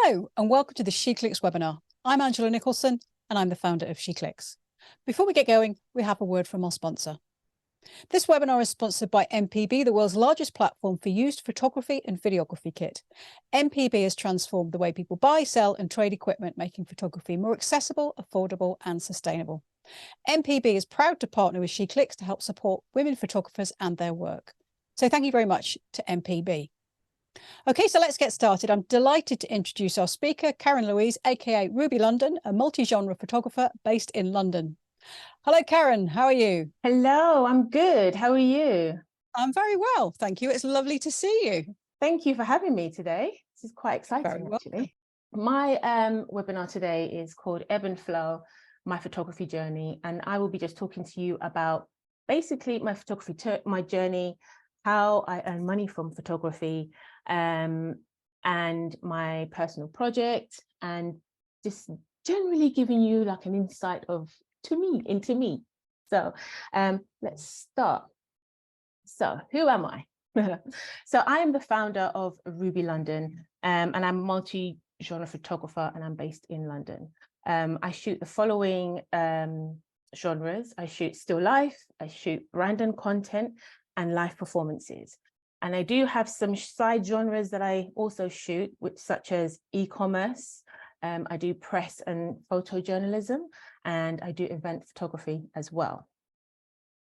Hello and welcome to the SheClicks webinar. I'm Angela Nicholson and I'm the founder of SheClicks. Before we get going, we have a word from our sponsor. This webinar is sponsored by MPB, the world's largest platform for used photography and videography kit. MPB has transformed the way people buy, sell and trade equipment, making photography more accessible, affordable and sustainable. MPB is proud to partner with SheClicks to help support women photographers and their work. So thank you very much to MPB. Okay, so let's get started. I'm delighted to introduce our speaker, Karyn Louise, aka Ruby London, a multi-genre photographer based in London. Hello, Karyn. How are you? Hello, I'm good. How are you? I'm very well, thank you. It's lovely to see you. Thank you for having me today. This is quite exciting, Very actually. My webinar today is called Ebb and Flow, My Photography Journey, and I will be just talking to you about basically my photography, my journey, how I earn money from photography, and my personal project, and just generally giving you like an insight into me. So let's start. So who am I? So I am the founder of Ruby London, and I'm a multi-genre photographer, and I'm based in London. I shoot the following genres. I shoot still life, I shoot brand and content, and live performances. And I do have some side genres that I also shoot, such as e-commerce. I do press and photojournalism, and I do event photography as well.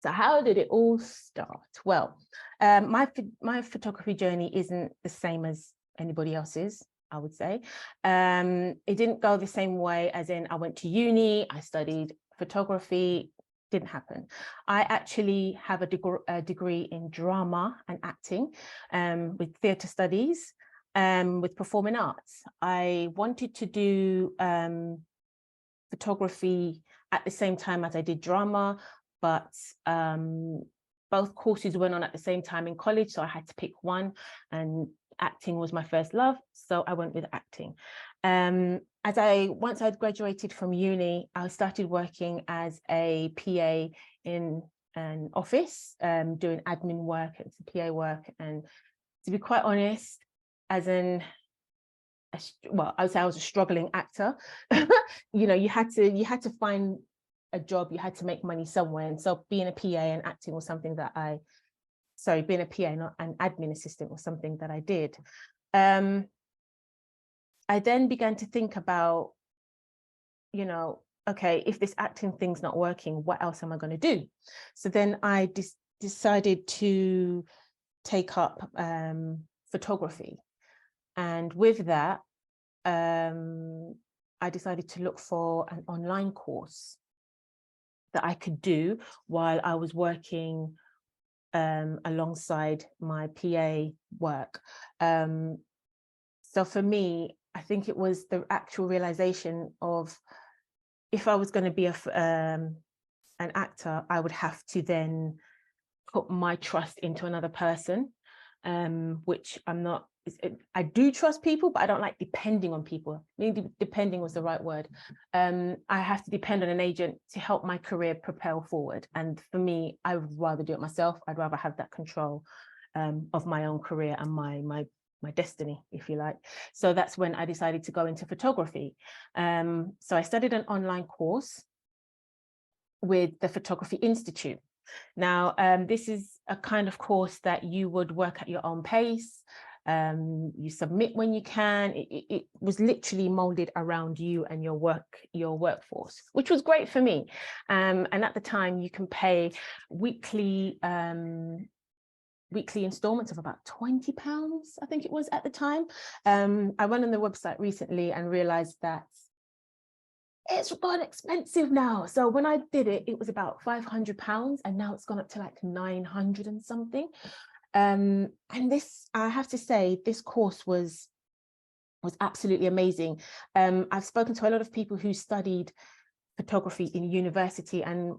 So how did it all start? Well, my photography journey isn't the same as anybody else's, I would say. It didn't go the same way as in I went to uni, I studied photography. Didn't happen. I actually have a degree in drama and acting, with theatre studies, with performing arts. I wanted to do photography at the same time as I did drama, but both courses went on at the same time in college, so I had to pick one, and acting was my first love, so I went with acting. Once I'd graduated from uni, I started working as a PA in an office, doing admin work and some PA work. And to be quite honest, I would say I was a struggling actor. You know, you had to find a job, you had to make money somewhere. And so being a PA and acting was something that being a PA, not an admin assistant, was something that I did. I then began to think about, you know, okay, if this acting thing's not working, what else am I going to do? So then I decided to take up photography. And with that, I decided to look for an online course that I could do while I was working alongside my PA work. So for me, I think it was the actual realization of, if I was going to be an actor, I would have to then put my trust into another person, which I'm not. I do trust people, but I don't like depending on people. Maybe depending was the right word. I have to depend on an agent to help my career propel forward. And for me, I would rather do it myself. I'd rather have that control of my own career and my destiny, if you like. So that's when I decided to go into photography. So I studied an online course with the Photography Institute. Now, this is a kind of course that you would work at your own pace. You submit when you can. It was literally molded around you and your workforce, which was great for me. And at the time, you can pay weekly installments of about £20, I think it was at the time. I went on the website recently and realized that it's gone expensive now. So when I did it, it was about £500, and now it's gone up to like 900 and something. And this, I have to say, this course was absolutely amazing. I've spoken to a lot of people who studied photography in university, and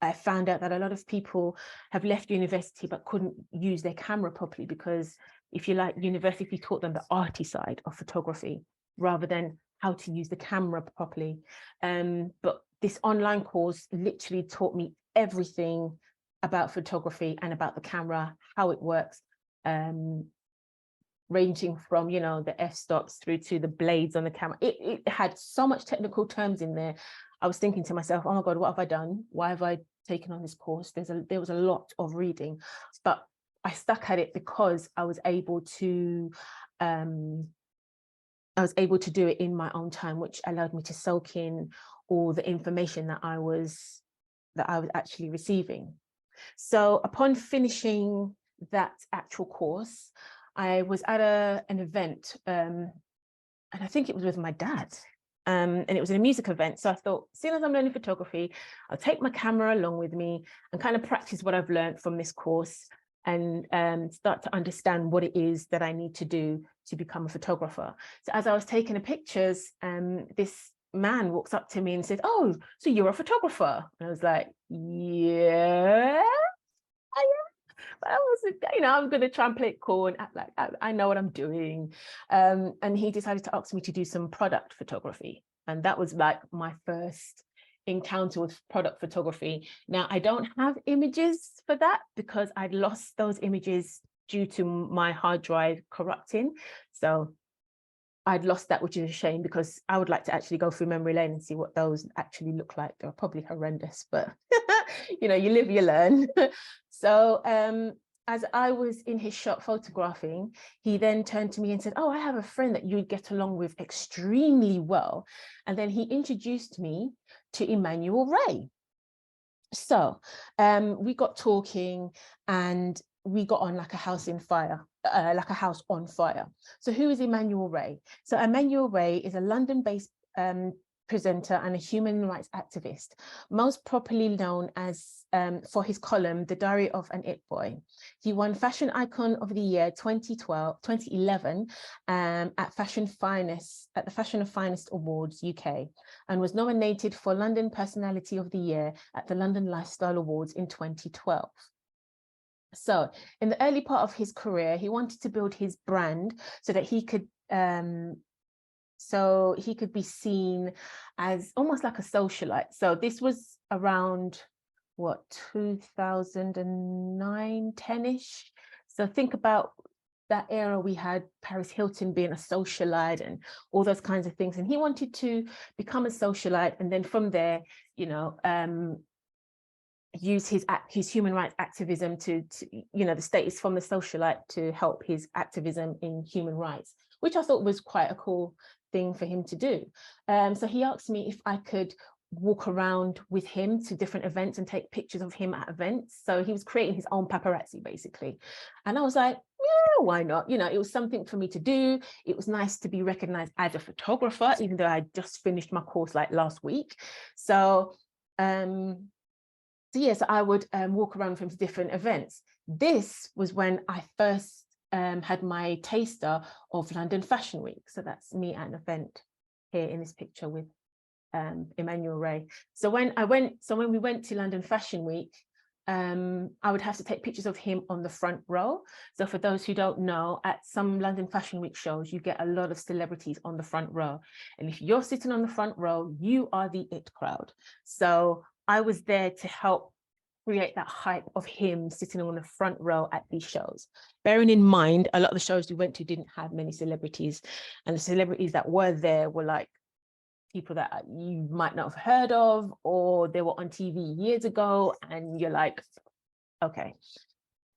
I found out that a lot of people have left university but couldn't use their camera properly, because, if you like, university taught them the arty side of photography rather than how to use the camera properly. But this online course literally taught me everything about photography and about the camera, how it works, ranging from, you know, the f-stops through to the blades on the camera. It had so much technical terms in there. I was thinking to myself, oh my God, what have I done? Why have I taken on this course? There was a lot of reading, but I stuck at it because I was able to do it in my own time, which allowed me to soak in all the information that I was actually receiving. So upon finishing that actual course, I was at an event, and I think it was with my dad, and it was a music event. So I thought, as soon as I'm learning photography, I'll take my camera along with me and kind of practice what I've learned from this course, and start to understand what it is that I need to do to become a photographer. So as I was taking the pictures, this man walks up to me and said, "Oh, so you're a photographer?" And I was like, "Yeah, I am." But I wasn't, you know, I'm going to try and play it cool and act like I know what I'm doing. And he decided to ask me to do some product photography. And that was like my first encounter with product photography. Now, I don't have images for that because I'd lost those images due to my hard drive corrupting. So I'd lost that, which is a shame, because I would like to actually go through memory lane and see what those actually look like. They're probably horrendous, but you know, you live, you learn. So as I was in his shop photographing, he then turned to me and said, "Oh, I have a friend that you'd get along with extremely well." And then he introduced me to Emmanuel Ray. So we got talking and we got on like a house on fire. So who is Emmanuel Ray? So Emmanuel Ray is a London-based presenter and a human rights activist, most properly known as for his column, The Diary of an It Boy. He won Fashion Icon of the Year 2011 at the Fashion of Finest Awards UK, and was nominated for London Personality of the Year at the London Lifestyle Awards in 2012. So in the early part of his career, he wanted to build his brand so that he could be seen as almost like a socialite. So this was around, what, 2009, 10-ish. So think about that era. We had Paris Hilton being a socialite and all those kinds of things. And he wanted to become a socialite. And then from there, you know, use his human rights activism to, you know, the status from the socialite to help his activism in human rights, which I thought was quite a cool thing for him to do. So he asked me if I could walk around with him to different events and take pictures of him at events. So he was creating his own paparazzi, basically. And I was like, yeah, why not? You know, it was something for me to do. It was nice to be recognized as a photographer, even though I just finished my course like last week. So yes, I would walk around with him to different events. This was when I first had my taster of London Fashion Week. So that's me at an event here in this picture with Emmanuel Ray. So when we went to London Fashion Week, I would have to take pictures of him on the front row. So for those who don't know, at some London Fashion Week shows, you get a lot of celebrities on the front row. And if you're sitting on the front row, you are the it crowd. So I was there to help create that hype of him sitting on the front row at these shows. Bearing in mind, a lot of the shows we went to didn't have many celebrities, and the celebrities that were there were like people that you might not have heard of, or they were on TV years ago, and you're like, okay.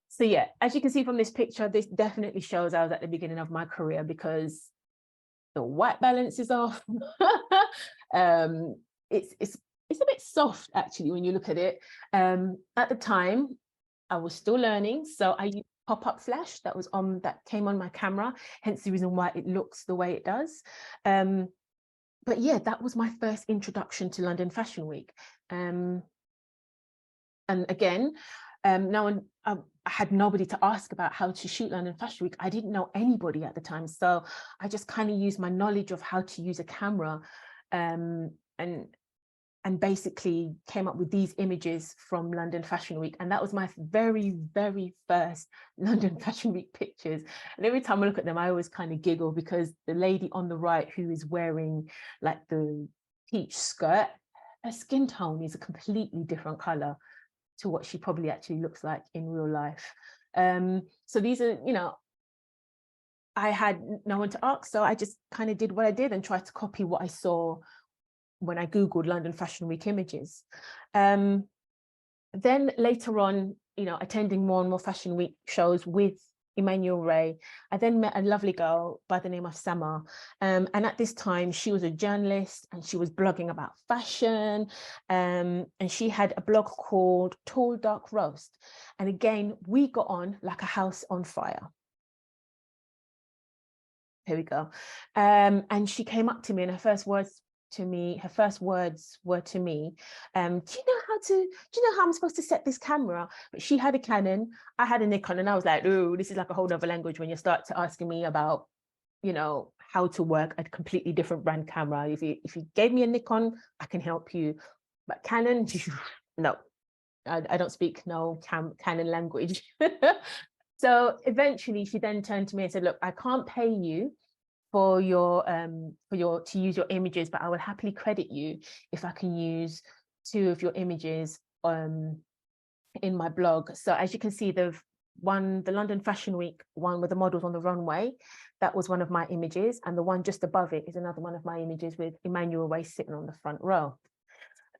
So yeah, as you can see from this picture, this definitely shows I was at the beginning of my career, because the white balance is off. It's a bit soft, actually, when you look at it. At the time, I was still learning, so I used pop-up flash that came on my camera, hence the reason why it looks the way it does. But yeah, that was my first introduction to London Fashion Week. And again, now I had nobody to ask about how to shoot London Fashion Week. I didn't know anybody at the time, so I just kind of used my knowledge of how to use a camera, and basically came up with these images from London Fashion Week. And that was my very, very first London Fashion Week pictures. And every time I look at them, I always kind of giggle, because the lady on the right, who is wearing like the peach skirt, her skin tone is a completely different color to what she probably actually looks like in real life. So these are, you know, I had no one to ask, so I just kind of did what I did and tried to copy what I saw when I Googled London Fashion Week images. Then later on, you know, attending more and more Fashion Week shows with Emmanuel Ray, I then met a lovely girl by the name of Sama. And at this time, she was a journalist and she was blogging about fashion. And she had a blog called Tall Dark Roast. And again, we got on like a house on fire. Here we go. And she came up to me, and her first words were to me, do you know how I'm supposed to set this camera? But she had a Canon, I had a Nikon, and I was like, oh, this is like a whole other language when you start to asking me about, you know, how to work a completely different brand camera. If you gave me a Nikon, I can help you. But Canon, no, I don't speak no Canon language. So eventually she then turned to me and said, look, I can't pay you for to use your images, but I will happily credit you if I can use 2 of your images in my blog. So as you can see, the London Fashion Week one with the models on the runway, that was one of my images, and the one just above it is another one of my images with Emmanuel Ray sitting on the front row.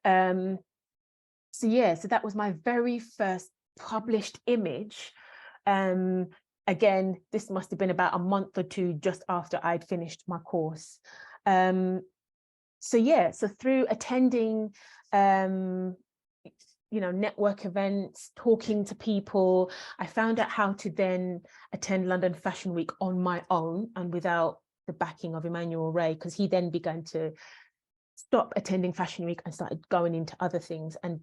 So yeah, so that was my very first published image. Again, this must have been about a month or 2 just after I'd finished my course. So yeah, so through attending, you know, network events, talking to people, I found out how to then attend London Fashion Week on my own and without the backing of Emmanuel Ray, because he then began to stop attending Fashion Week and started going into other things and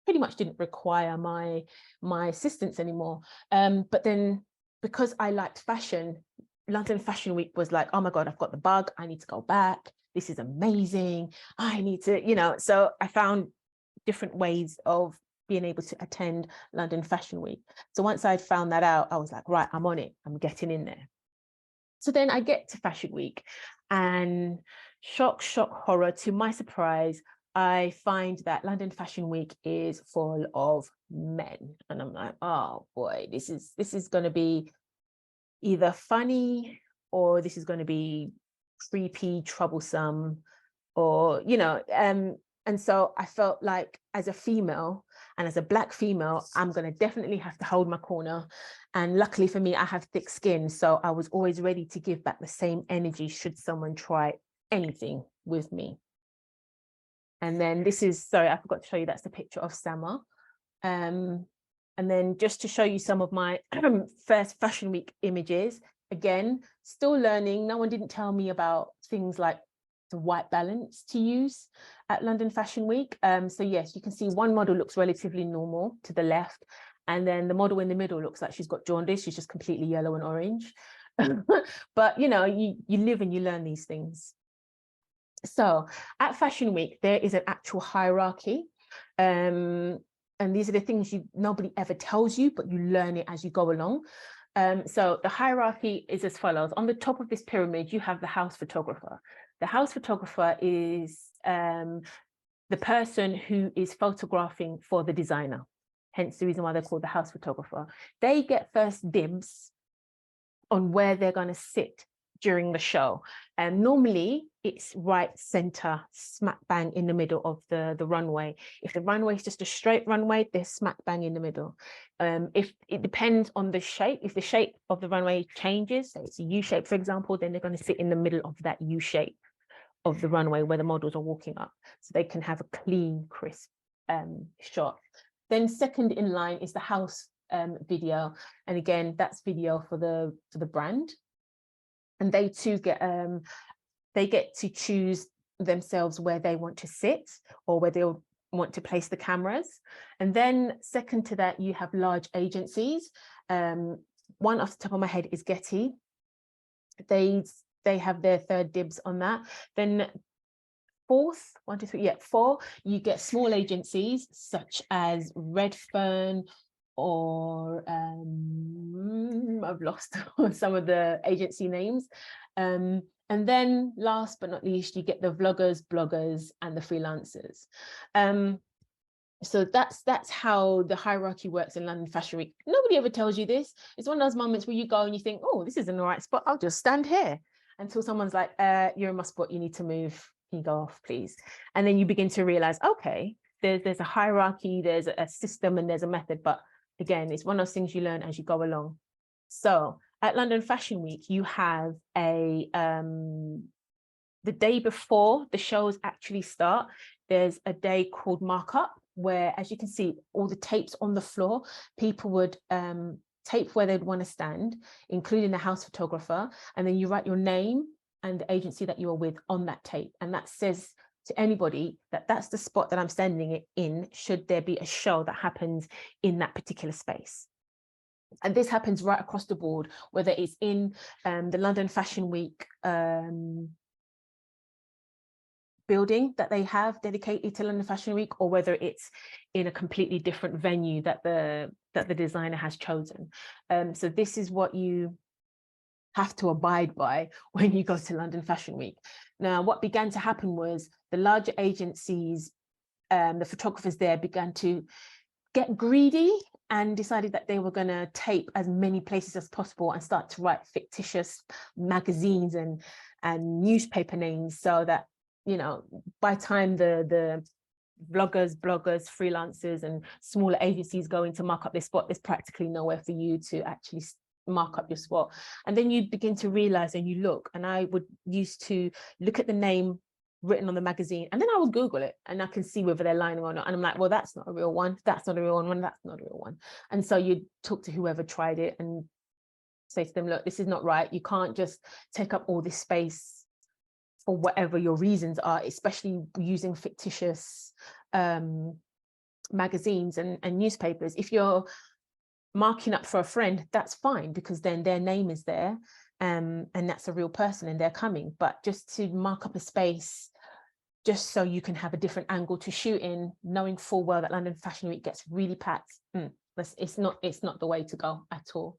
pretty much didn't require my assistance anymore. But then because I liked fashion, London Fashion Week was like, oh my God, I've got the bug. I need to go back. This is amazing. I need to, you know, so I found different ways of being able to attend London Fashion Week. So once I'd found that out, I was like, right, I'm on it. I'm getting in there. So then I get to Fashion Week and shock, horror, to my surprise, I find that London Fashion Week is full of men. And I'm like, oh boy, this is going to be either funny or this is going to be creepy, troublesome, or, you know, and so I felt like as a female and as a Black female, I'm going to definitely have to hold my corner. And luckily for me, I have thick skin. So I was always ready to give back the same energy should someone try anything with me. And then this is, sorry, I forgot to show you, that's the picture of Sama. And then just to show you some of my first Fashion Week images, again, still learning. No one didn't tell me about things like the white balance to use at London Fashion Week. So yes, you can see one model looks relatively normal to the left, and then the model in the middle looks like she's got jaundice. She's just completely yellow and orange. But you know, you live and you learn these things. So at Fashion Week, there is an actual hierarchy. And these are the things nobody ever tells you, but you learn it as you go along. So the hierarchy is as follows. On the top of this pyramid, you have the house photographer. The house photographer is the person who is photographing for the designer, hence the reason why they're called the house photographer. They get first dibs on where they're going to sit during the show. And normally it's right center, smack bang in the middle of the runway. If the runway is just a straight runway, they're smack bang in the middle. If it depends on the shape, if the shape of the runway changes, so it's a U shape, for example, then they're going to sit in the middle of that U shape of the runway where the models are walking up, so they can have a clean, crisp shot. Then second in line is the house video, and again, that's video for the brand. And they too get to choose themselves where they want to sit or where they'll want to place the cameras. And then second to that, you have large agencies. One off the top of my head is Getty. They have their third dibs on that. Then fourth, 1, 2, 3, yeah, 4, you get small agencies such as Redfern, or I've lost some of the agency names. And then last but not least, you get the vloggers, bloggers, and the freelancers. So that's how the hierarchy works in London Fashion Week. Nobody ever tells you this. It's one of those moments where you go and you think, oh, this isn't the right spot. I'll just stand here, until someone's like, you're in my spot, you need to move. Can you go off, please? And then you begin to realize, okay, there's a hierarchy, there's a system, and there's a method. But again, it's one of those things you learn as you go along. So at London Fashion Week, you have the day before the shows actually start, there's a day called markup, where, as you can see, all the tapes on the floor, people would tape where they'd want to stand, including the house photographer, and then you write your name and the agency that you are with on that tape, and that says to anybody that that's the spot that I'm standing in, should there be a show that happens in that particular space. And this happens right across the board, whether it's in the London Fashion Week building that they have dedicated to London Fashion Week, or whether it's in a completely different venue that the designer has chosen. So this is what you have to abide by when you go to London Fashion Week. Now, what began to happen was the larger agencies, the photographers there began to get greedy and decided that they were going to tape as many places as possible and start to write fictitious magazines and newspaper names, so that, you know, by the time the bloggers, freelancers and smaller agencies go in to mark up their spot, there's practically nowhere for you to actually mark up your spot. And then you begin to realize, and you look, and I would used to look at the name written on the magazine, and then I would Google it and I can see whether they're lying or not. And I'm like, well, that's not a real one. That's not a real one. That's not a real one. And so you talk to whoever tried it and say to them, look, this is not right. You can't just take up all this space for whatever your reasons are, especially using fictitious magazines and newspapers. If you're marking up for a friend, that's fine, because then their name is there, and that's a real person and they're coming. But just to mark up a space just so you can have a different angle to shoot in, knowing full well that London Fashion Week gets really packed, it's not the way to go at all.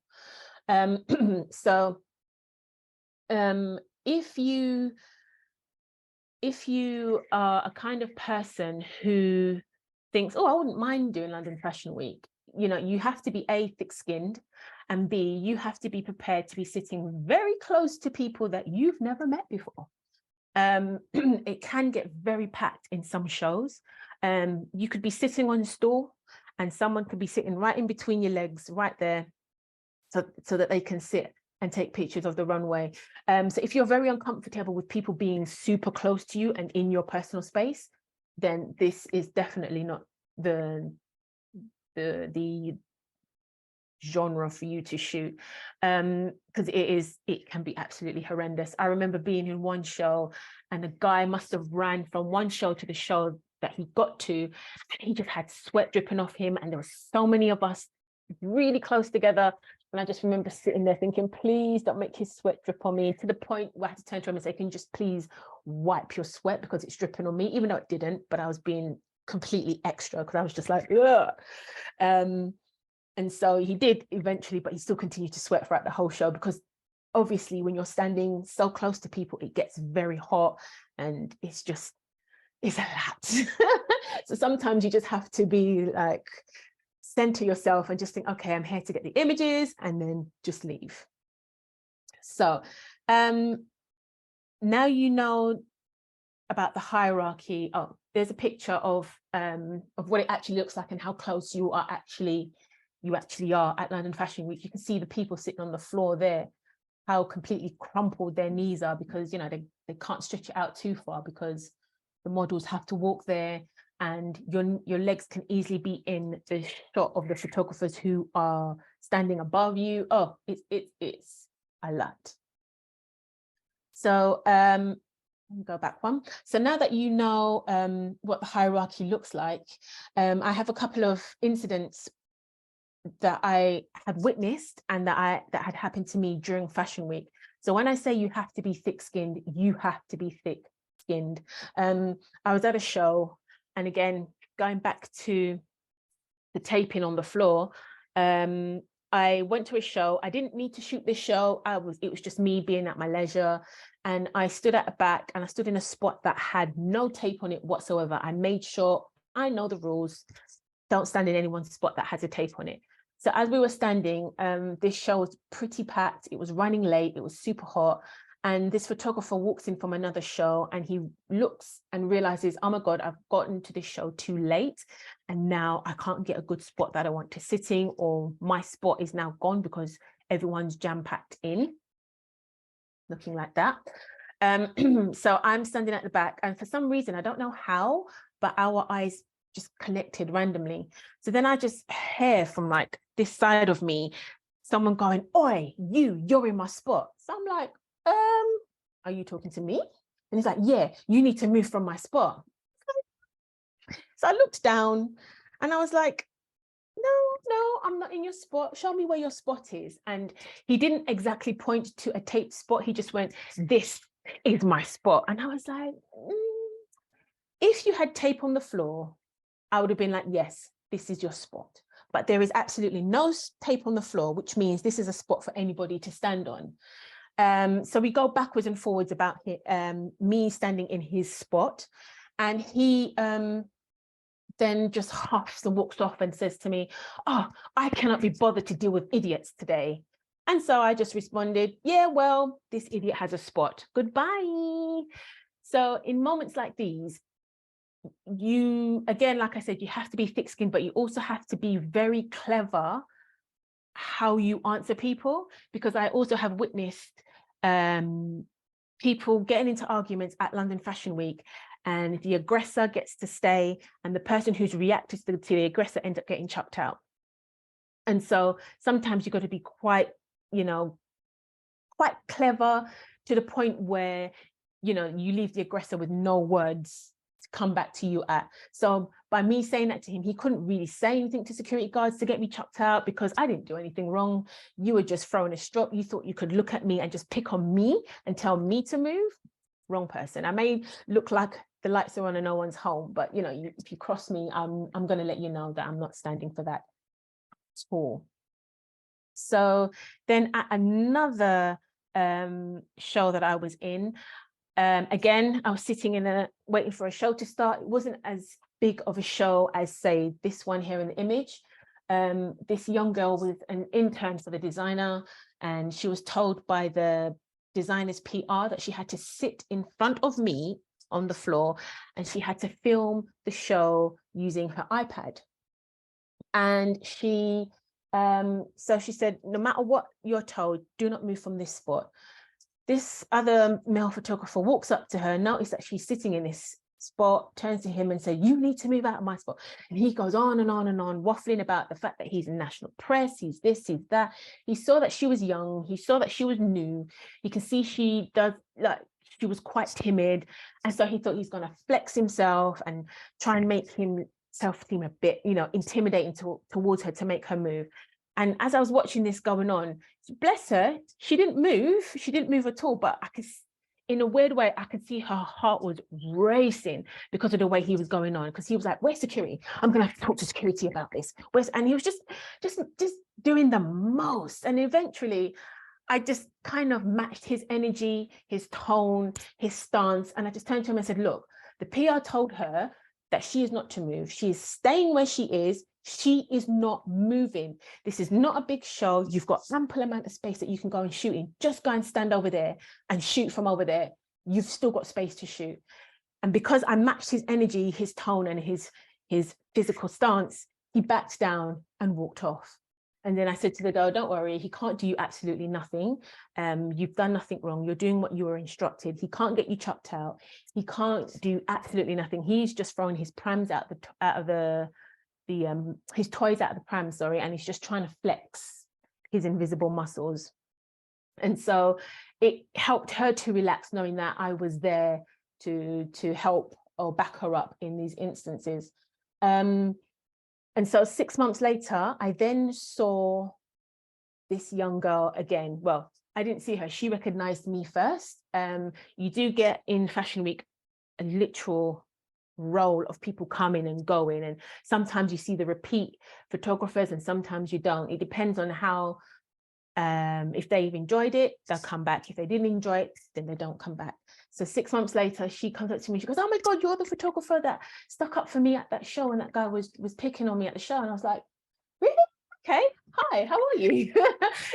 So if you are a kind of person who thinks, oh, I wouldn't mind doing London Fashion Week, you know, you have to be A, thick-skinned, and B, you have to be prepared to be sitting very close to people that you've never met before. It can get very packed in some shows. You could be sitting on a stool and someone could be sitting right in between your legs, right there, so that they can sit and take pictures of the runway. So if you're very uncomfortable with people being super close to you and in your personal space, then this is definitely not the genre for you to shoot, because it can be absolutely horrendous. I remember being in one show and a guy must have ran from one show to the show that he got to, and he just had sweat dripping off him, and there were so many of us really close together. And I just remember sitting there thinking, please don't make his sweat drip on me, to the point where I had to turn to him and say, can you just please wipe your sweat because it's dripping on me, even though it didn't, but I was being completely extra because I was just like, ugh. And so he did eventually, but he still continued to sweat throughout the whole show, because obviously when you're standing so close to people, it gets very hot and it's a lot. So sometimes you just have to be like, center yourself and just think, okay, I'm here to get the images, and then just leave. So now you know about the hierarchy. Oh, there's a picture of what it actually looks like and how close you actually are at London Fashion Week. You can see the people sitting on the floor there, how completely crumpled their knees are, because, you know, they can't stretch it out too far because the models have to walk there, and your legs can easily be in the shot of the photographers who are standing above you. Oh, it's a lot. So let me go back one. So now that you know what the hierarchy looks like, I have a couple of incidents that I had witnessed and that had happened to me during Fashion Week. So when I say you have to be thick-skinned, you have to be thick-skinned. I was at a show, and again, going back to the taping on the floor, I went to a show. I didn't need to shoot this show. It was just me being at my leisure. And I stood at the back, and I stood in a spot that had no tape on it whatsoever. I made sure, I know the rules. don't stand in anyone's spot that has a tape on it. So as we were standing, this show was pretty packed. It was running late. It was super hot. And this photographer walks in from another show and he looks and realizes, oh my God, I've gotten to this show too late. And now I can't get a good spot that I want to sit in, or my spot is now gone because everyone's jam-packed in. Looking like that. So I'm standing at the back, and for some reason, I don't know how, but our eyes just connected randomly. So then I just hear from like this side of me, someone going, "Oi, you're in my spot." So I'm like, are you talking to me? And he's like, "Yeah, you need to move from my spot." So I looked down and I was like, no, I'm not in your spot. Show me where your spot is. And he didn't exactly point to a taped spot. He just went, "This is my spot." And I was like, if you had tape on the floor, I would have been like, yes, this is your spot. But there is absolutely no tape on the floor, which means this is a spot for anybody to stand on. So we go backwards and forwards about me standing in his spot. And he then just huffs and walks off and says to me, "Oh, I cannot be bothered to deal with idiots today." And so I just responded, "Yeah, well, this idiot has a spot. Goodbye." So in moments like these, you, again, like I said, you have to be thick-skinned, but you also have to be very clever how you answer people, because I also have witnessed people getting into arguments at London Fashion Week, and the aggressor gets to stay and the person who's reacted to the aggressor ends up getting chucked out. And so sometimes you've got to be quite, quite clever, to the point where, you leave the aggressor with no words to come back to you at. So by me saying that to him, he couldn't really say anything to security guards to get me chucked out, because I didn't do anything wrong. You were just throwing a strop. You thought you could look at me and just pick on me and tell me to move. Wrong person. I may look like the lights are on and no one's home, but if you cross me, I'm going to let you know that I'm not standing for that at all. So then at another show that I was in, again, I was sitting waiting for a show to start. It wasn't as big of a show as, say, this one here in the image. This young girl was an intern for the designer, and she was told by the designer's PR that she had to sit in front of me on the floor and she had to film the show using her iPad. And she so she said, "No matter what you're told, do not move from this spot." This other male photographer walks up to her, notice that she's sitting in this spot, turns to him and says, "You need to move out of my spot." And he goes on and on and on, waffling about the fact that he's in national press, he's this, he's that. He saw that she was young, he saw that she was new. You can see she was quite timid. And so he thought he's going to flex himself and try and make himself seem a bit, intimidating towards her to make her move. And as I was watching this going on, bless her, she didn't move at all. But in a weird way, I could see her heart was racing because of the way he was going on. Because he was like, "Where's security? I'm going to have to talk to security about this." And he was just doing the most. And eventually, I just kind of matched his energy, his tone, his stance. And I just turned to him and said, "Look, the PR told her that she is not to move. She is staying where she is. She is not moving. This is not a big show. You've got ample amount of space that you can go and shoot in. Just go and stand over there and shoot from over there. You've still got space to shoot." And because I matched his energy, his tone, and his physical stance, he backed down and walked off. And then I said to the girl, "Don't worry, he can't do you absolutely nothing. You've done nothing wrong. You're doing what you were instructed. He can't get you chucked out. He can't do absolutely nothing. He's just throwing his prams his toys out of the pram, sorry, and he's just trying to flex his invisible muscles." And so it helped her to relax, knowing that I was there to help or back her up in these instances. And so 6 months later, I then saw this young girl again. Well, I didn't see her. She recognized me first. You do get in Fashion Week a literal role of people coming and going. And sometimes you see the repeat photographers and sometimes you don't. It depends on how If they've enjoyed it, they'll come back. If they didn't enjoy it, then they don't come back. So 6 months later, she comes up to me. She goes, "Oh my God, you're the photographer that stuck up for me at that show, and that guy was picking on me at the show." And I was like, "Really? Okay. Hi, how are you?"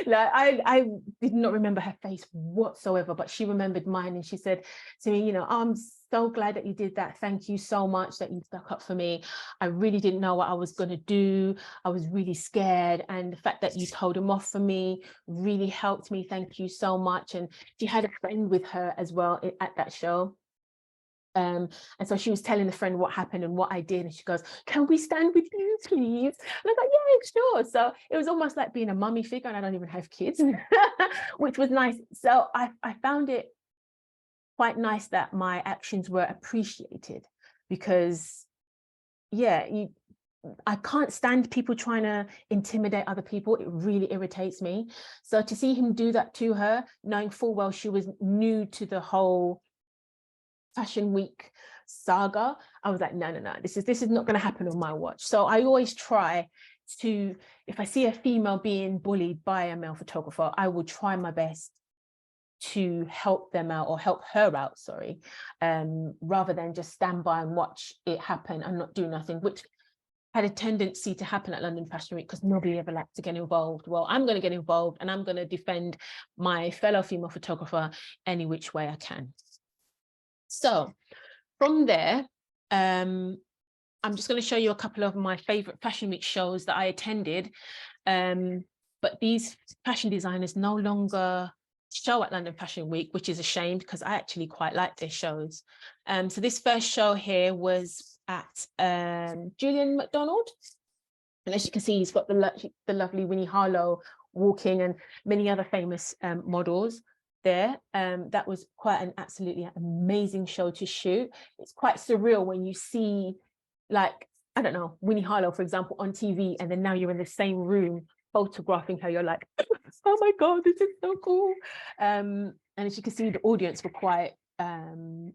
Like I did not remember her face whatsoever, but she remembered mine, and she said to me, "I'm so glad that you did that. Thank you so much that you stuck up for me. I really didn't know what I was going to do. I was really scared, and the fact that you told him off for me really helped me. Thank you so much." And she had a friend with her as well at that show. And so she was telling the friend what happened and what I did, and she goes, "Can we stand with you, please?" And I was like, "Yeah, sure." So it was almost like being a mummy figure, and I don't even have kids, which was nice. So I found it quite nice that my actions were appreciated, because I can't stand people trying to intimidate other people. It really irritates me. So to see him do that to her, knowing full well she was new to the whole Fashion Week saga, I was like, no, this is not going to happen on my watch. So I always try to, if I see a female being bullied by a male photographer, I will try my best to help them out, or help her out, sorry, rather than just stand by and watch it happen and not do nothing, which had a tendency to happen at London Fashion Week, because nobody ever liked to get involved. Well, I'm going to get involved, and I'm going to defend my fellow female photographer any which way I can. So from there, I'm just going to show you a couple of my favorite Fashion Week shows that I attended. But these fashion designers no longer show at London Fashion Week, which is a shame, because I actually quite like their shows. So this first show here was at Julian McDonald, and as you can see, he's got the lovely Winnie Harlow walking, and many other famous models there. That was quite an absolutely amazing show to shoot. It's quite surreal when you see, like, I don't know, Winnie Harlow, for example, on TV, and then now you're in the same room photographing her. You're like, "Oh my God, this is so cool." And as you can see, the audience were quite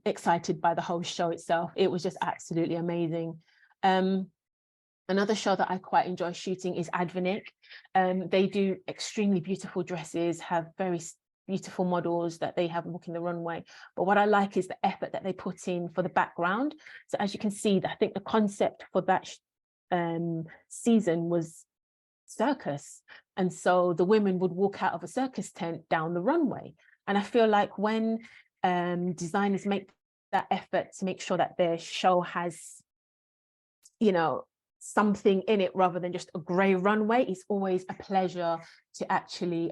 excited by the whole show itself. It was just absolutely amazing. Another show that I quite enjoy shooting is Advenic. They do extremely beautiful dresses, have very beautiful models that they have walking the runway. But what I like is the effort that they put in for the background. So as you can see, I think the concept for that season was circus. And so the women would walk out of a circus tent down the runway. And I feel like when designers make that effort to make sure that their show has, something in it rather than just a grey runway, it's always a pleasure to actually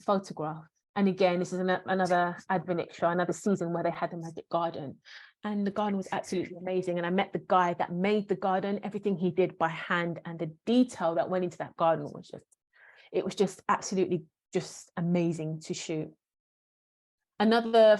photograph. And again, this is another Advenic show, another season where they had the Magic Garden. And the garden was absolutely amazing. And I met the guy that made the garden. Everything he did by hand, and the detail that went into that garden was just absolutely just amazing to shoot. Another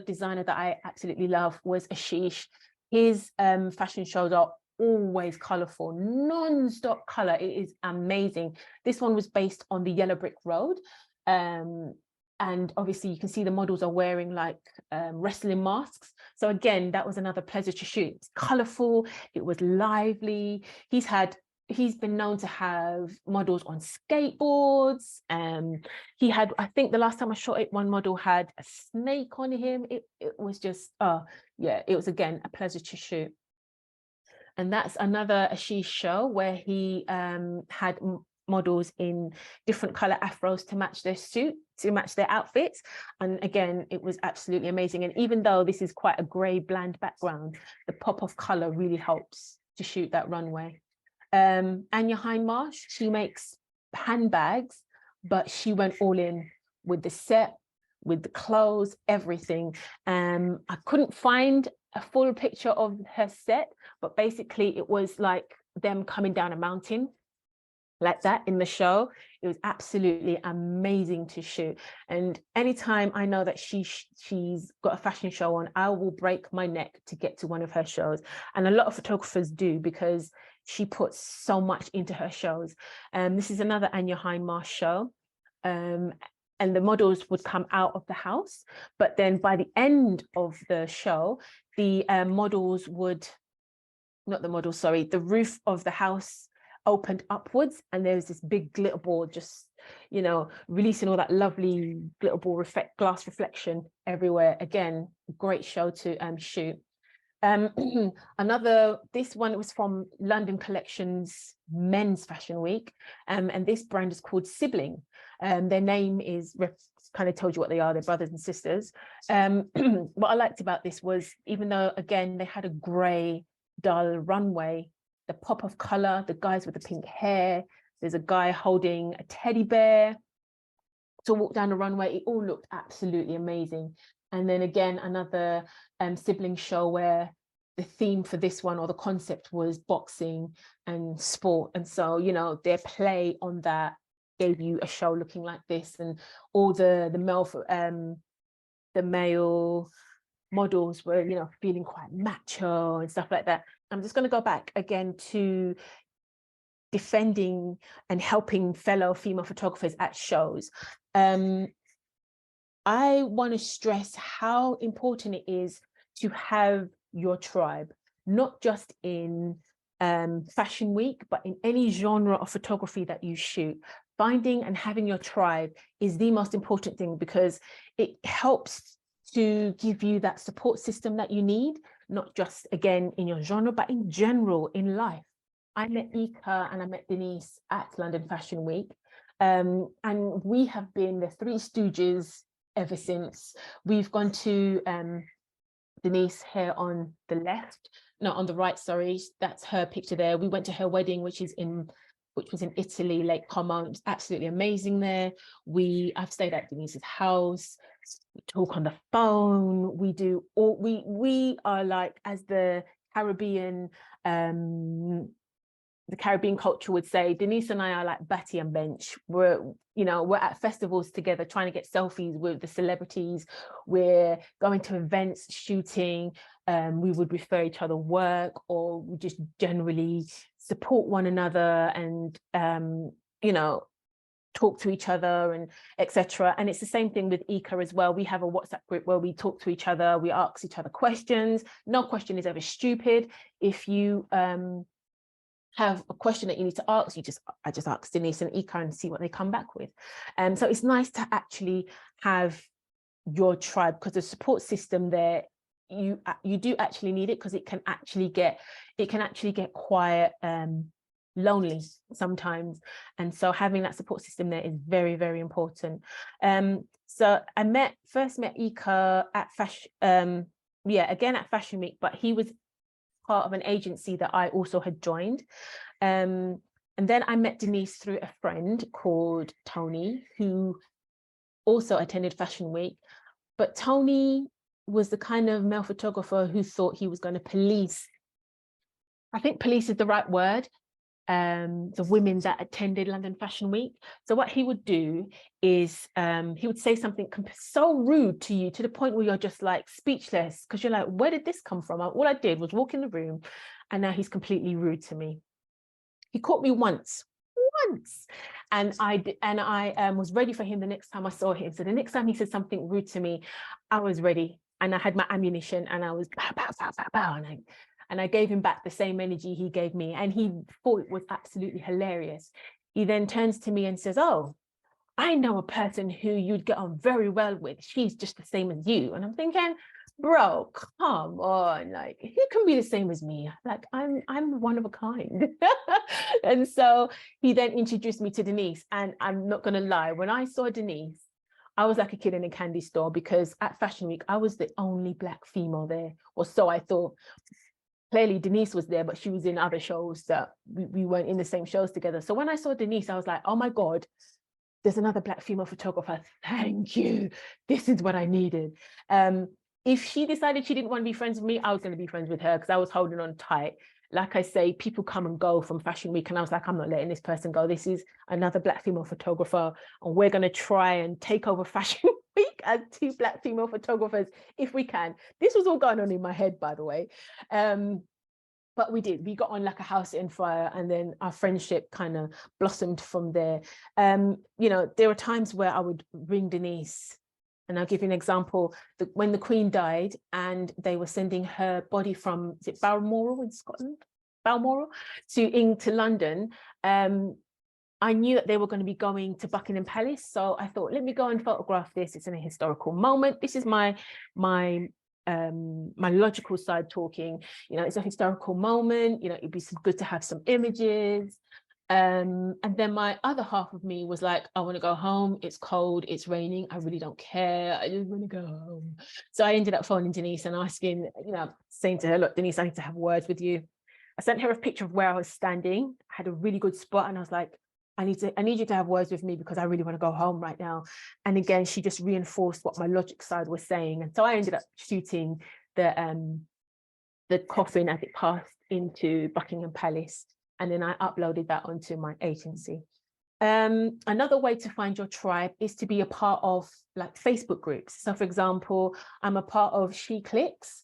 designer that I absolutely love was Ashish. His fashion shows are always colorful, non-stop color. It is amazing. This one was based on the Yellow Brick Road. And obviously you can see the models are wearing like wrestling masks. So again, that was another pleasure to shoot. It's colorful, it was lively. He's been known to have models on skateboards. He had, I think the last time I shot it, one model had a snake on him. It was just, it was again a pleasure to shoot. And that's another Ashish show where he had models in different color afros to match their suit, to match their outfits. And again, it was absolutely amazing. And even though this is quite a gray, bland background, the pop of color really helps to shoot that runway. Anya Hindmarsh, she makes handbags, but she went all in with the set, with the clothes, everything. I couldn't find a full picture of her set, but basically it was like them coming down a mountain like that in the show. It was absolutely amazing to shoot. And anytime I know that she's got a fashion show on, I will break my neck to get to one of her shows. And a lot of photographers do, because she puts so much into her shows. This is another Anya Hindmarsh show. And the models would come out of the house, but then by the end of the show, the models would, not the models, sorry, the roof of the house opened upwards, and there's this big glitter ball just, you know, releasing all that lovely glitter ball glass reflection everywhere. Again, great show to shoot. This one was from London Collections Men's Fashion Week, and this brand is called Sibling. Their name is kind of told you what they are, they're brothers and sisters. What I liked about this was, even though again they had a grey dull runway, the pop of color, the guys with the pink hair, there's a guy holding a teddy bear to walk down the runway, it all looked absolutely amazing. And then again, another Sibling show where the theme for this one, or the concept, was boxing and sport. And so, you know, their play on that gave you a show looking like this, and all the male models were, you know, feeling quite macho and stuff like that. I'm just going to go back again to defending and helping fellow female photographers at shows. I want to stress how important it is to have your tribe, not just in Fashion Week, but in any genre of photography that you shoot. Finding and having your tribe is the most important thing, because it helps to give you that support system that you need, not just again in your genre, but in general in life. I met Ika and I met Denise at London Fashion Week, and we have been the Three Stooges ever since. We've gone to Denise here on the left, no, on the right, sorry, that's her picture there. We went to her wedding, which was in Italy, Lake Como. It was absolutely amazing there. I've stayed at Denise's house. We talk on the phone. We do all, we are like, as the Caribbean culture would say, Denise and I are like Batty and Bench. We're at festivals together trying to get selfies with the celebrities. We're going to events, shooting. We would refer each other work, or we just generally support one another and, talk to each other and etc. And it's the same thing with Ika as well. We have a WhatsApp group where we talk to each other. We ask each other questions. No question is ever stupid. If you have a question that you need to ask, I just ask Denise and Ika and see what they come back with. So it's nice to actually have your tribe, because the support system there, you do actually need it, because it can actually get quite lonely sometimes. And so having that support system there is very, very important. So I first met Ika at Fashion Week, but he was part of an agency that I also had joined. And then I met Denise through a friend called Tony, who also attended Fashion Week. But Tony was the kind of male photographer who thought he was going to police, I think police is the right word, the women that attended London Fashion Week. So what he would do is he would say something so rude to you, to the point where you're just like speechless, because you're like, where did this come from? All I did was walk in the room, and now he's completely rude to me. He caught me once, and I was ready for him the next time I saw him. So the next time he said something rude to me, I was ready, and I had my ammunition, and I was pow, pow, pow, pow, pow, and I gave him back the same energy he gave me, and he thought it was absolutely hilarious. He then turns to me and says, "Oh, I know a person who you'd get on very well with. She's just the same as you." And I'm thinking, bro, come on, like, who can be the same as me? Like, I'm one of a kind. And so he then introduced me to Denise, and I'm not gonna lie, when I saw Denise, I was like a kid in a candy store, because at Fashion Week I was the only Black female there, or so I thought. Clearly Denise was there, but she was in other shows that we weren't in the same shows together. So when I saw Denise, I was like, oh my God, there's another Black female photographer. Thank you. This is what I needed. If she decided she didn't want to be friends with me, I was going to be friends with her, because I was holding on tight. Like I say, people come and go from Fashion Week, and I was like, I'm not letting this person go. This is another Black female photographer, and we're going to try and take over Fashion Week as two Black female photographers if we can. This was all going on in my head, by the way. But we got on like a house in fire, and then our friendship kind of blossomed from there. There were times where I would ring Denise, and I'll give you an example. When the Queen died, and they were sending her body from, is it Balmoral in Scotland? Balmoral into London, I knew that they were going to be going to Buckingham Palace. So I thought, let me go and photograph this. It's in a historical moment. This is my logical side talking. You know, it's a historical moment. You know, it'd be good to have some images. And then my other half of me was like, I want to go home. It's cold. It's raining. I really don't care. I just want to go home. So I ended up phoning Denise and asking, you know, saying to her, look, Denise, I need to have words with you. I sent her a picture of where I was standing. I had a really good spot, and I was like, I need you to have words with me because I really want to go home right now. And again, she just reinforced what my logic side was saying. And so I ended up shooting the coffin as it passed into Buckingham Palace. And then I uploaded that onto my agency. Another way to find your tribe is to be a part of like Facebook groups. So for example, I'm a part of She Clicks,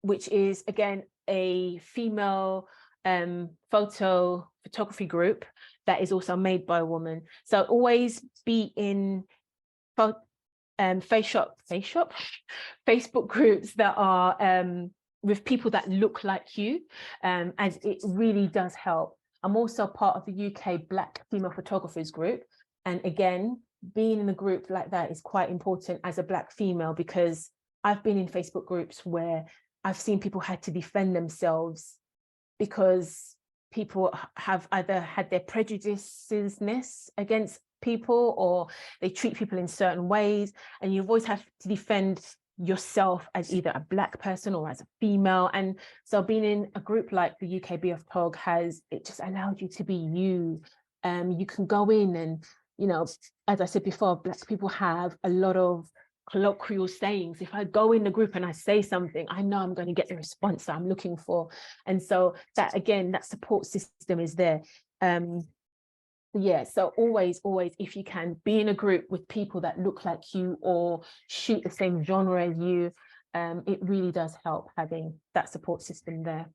which is again, a female photography group that is also made by a woman. So always be in Facebook groups that are with people that look like you, as it really does help. I'm also part of the UK Black Female Photographers group. And again, being in a group like that is quite important as a Black female, because I've been in Facebook groups where I've seen people had to defend themselves because people have either had their prejudices against people, or they treat people in certain ways, and you always have to defend yourself as either a Black person or as a female. And so being in a group like the UK BF it just allowed you to be you. You can go in and, you know, as I said before, Black people have a lot of colloquial sayings. If I go in the group and I say something, I know I'm going to get the response that I'm looking for. And so that, again, that support system is there. Yeah, so always, if you can, be in a group with people that look like you or shoot the same genre as you. It really does help having that support system there.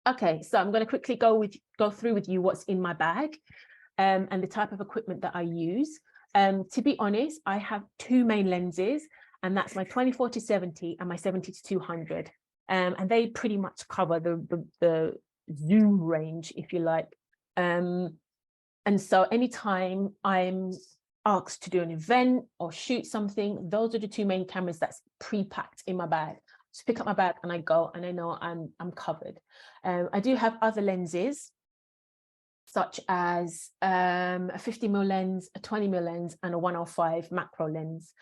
Okay, so I'm going to quickly go through with you what's in my bag, and the type of equipment that I use. To be honest, I have two main lenses, and that's my 24-70 and my 70-200. And they pretty much cover the zoom range, if you like. And so anytime I'm asked to do an event or shoot something, those are the two main cameras that's pre-packed in my bag. Just pick up my bag and I go, and I know I'm covered. I do have other lenses, such as a 50mm lens, a 20mm lens, and a 105 macro lens.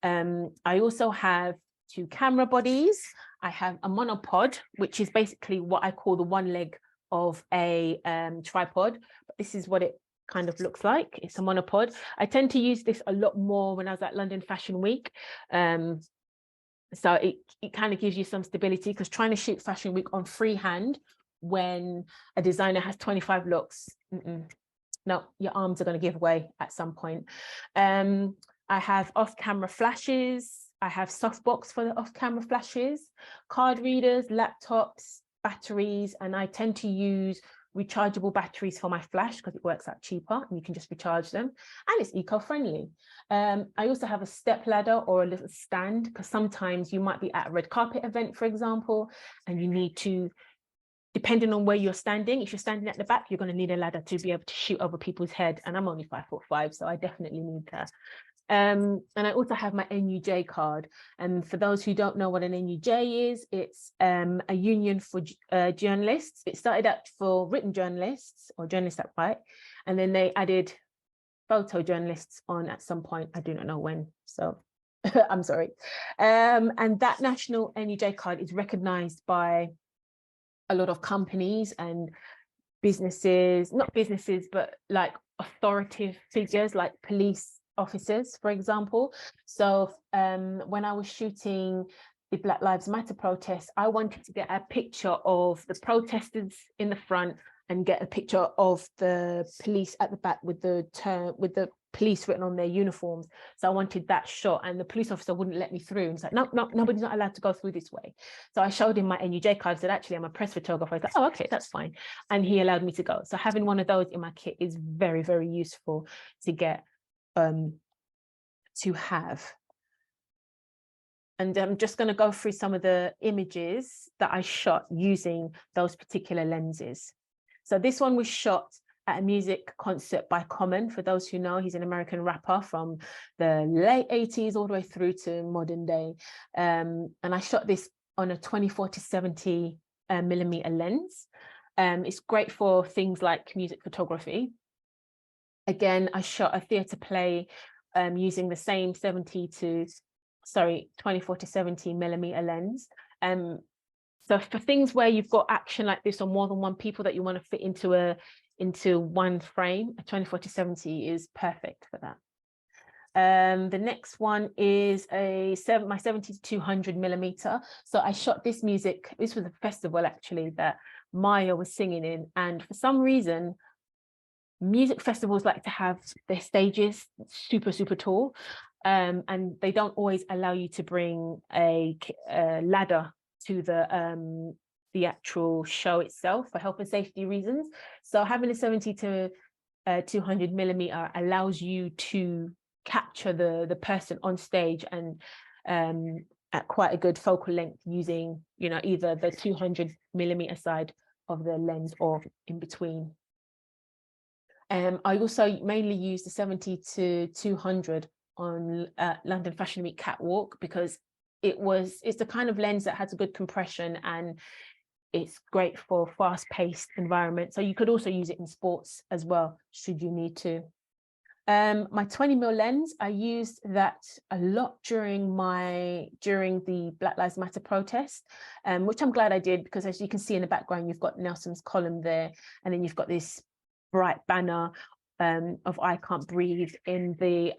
I also have two camera bodies. I have a monopod, which is basically what I call the one leg of a tripod. But this is what it kind of looks like. It's a monopod. I tend to use this a lot more when I was at London Fashion Week. So it kind of gives you some stability, because trying to shoot Fashion Week on freehand when a designer has 25 looks, no, your arms are going to give way at some point. I have off-camera flashes. I have softbox for the off-camera flashes, card readers, laptops, batteries, and I tend to use rechargeable batteries for my flash because it works out cheaper and you can just recharge them, and it's eco-friendly. I also have a step ladder or a little stand, because sometimes you might be at a red carpet event, for example, and you need to, depending on where you're standing, if you're standing at the back, you're going to need a ladder to be able to shoot over people's head, and I'm only 5'5", so I definitely need that. And I also have my NUJ card. And for those who don't know what an NUJ is, it's a union for journalists. It started out for written journalists or journalists that write, and then they added photojournalists on at some point. I do not know when, so I'm sorry. And that national NUJ card is recognized by a lot of companies and businesses, not businesses, but like authoritative figures like police officers, for example. So when I was shooting the Black Lives Matter protests, I wanted to get a picture of the protesters in the front and get a picture of the police at the back with the police written on their uniforms. So I wanted that shot, and the police officer wouldn't let me through. And it's like, no, nobody's not allowed to go through this way. So I showed him my NUJ card, said, actually, I'm a press photographer. I was like, oh, okay, that's fine. And he allowed me to go. So having one of those in my kit is very, very useful to get, to have. And I'm just going to go through some of the images that I shot using those particular lenses. So this one was shot at a music concert by Common. For those who know, he's an American rapper from the late 80s all the way through to modern day. And I shot this on a 24-70 millimeter lens. It's great for things like music photography. Again, I shot a theatre play using the same 24-70 millimeter lens. So for things where you've got action like this, or more than one people that you want to fit into one frame, a 24-70 is perfect for that. The next one is my 70-200 millimeter. So I shot this music. This was a festival actually that Maya was singing in, and for some reason, music festivals like to have their stages super tall, and they don't always allow you to bring a ladder to the actual show itself for health and safety reasons. So having a 70-200 millimeter allows you to capture the person on stage and at quite a good focal length using, you know, either the 200 millimeter side of the lens or in between. I also mainly use the 70-200 on London Fashion Week catwalk because it's the kind of lens that has a good compression and it's great for fast-paced environment. So you could also use it in sports as well, should you need to. My 20mm lens, I used that a lot during the Black Lives Matter protest, which I'm glad I did, because as you can see in the background, you've got Nelson's column there, and then you've got this bright banner of I Can't Breathe in the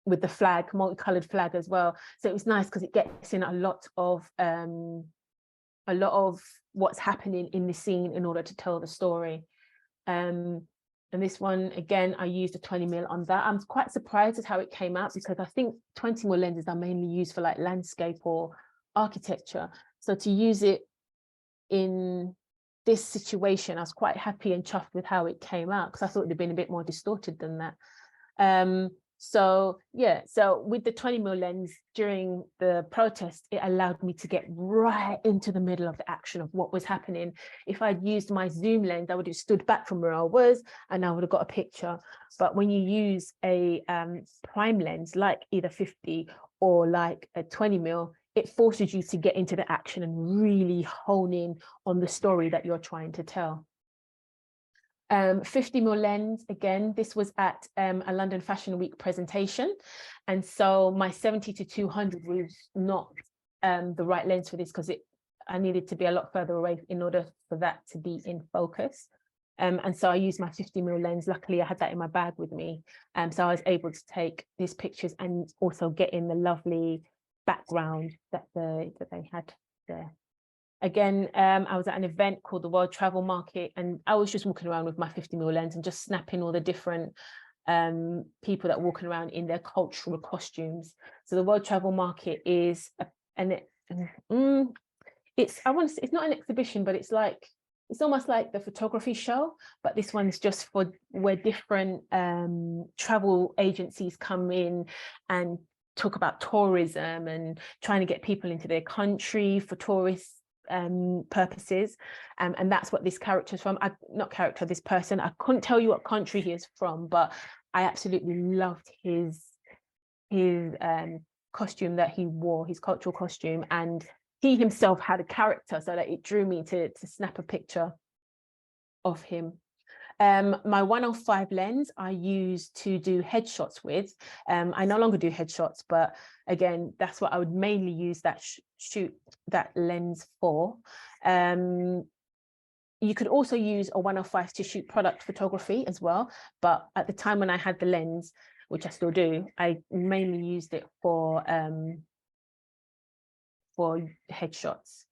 with the flag, multicolored flag as well. So it was nice because it gets in a lot of what's happening in the scene in order to tell the story. And this one, again, I used a 20mm on that. I'm quite surprised at how it came out because I think 20mm lenses are mainly used for like landscape or architecture. So to use it in this situation, I was quite happy and chuffed with how it came out because I thought it'd have been a bit more distorted than that. So yeah, so with the 20mm lens during the protest, it allowed me to get right into the middle of the action of what was happening. If I'd used my zoom lens, I would have stood back from where I was and I would have got a picture. But when you use a prime lens, like either 50 or like a 20mm, it forces you to get into the action and really hone in on the story that you're trying to tell. 50mm lens, again, this was at a London Fashion Week presentation. And so my 70-200 was not the right lens for this because I needed to be a lot further away in order for that to be in focus. And so I used my 50mm lens. Luckily, I had that in my bag with me. So I was able to take these pictures and also get in the lovely background that they had there. Again, I was at an event called the World Travel Market, and I was just walking around with my 50mm lens and just snapping all the different people that are walking around in their cultural costumes. So the World Travel Market is it's not an exhibition, but it's almost like the photography show, but this one's just for where different travel agencies come in and talk about tourism and trying to get people into their country for tourists purposes, and that's what this character's from. This person, I couldn't tell you what country he is from, but I absolutely loved his costume that he wore, his cultural costume, and he himself had a character, so that it drew me to snap a picture of him. My 105 lens I use to do headshots with. I no longer do headshots, but again, that's what I would mainly use that lens for. You could also use a 105 to shoot product photography as well, but at the time when I had the lens, which I still do, I mainly used it for headshots.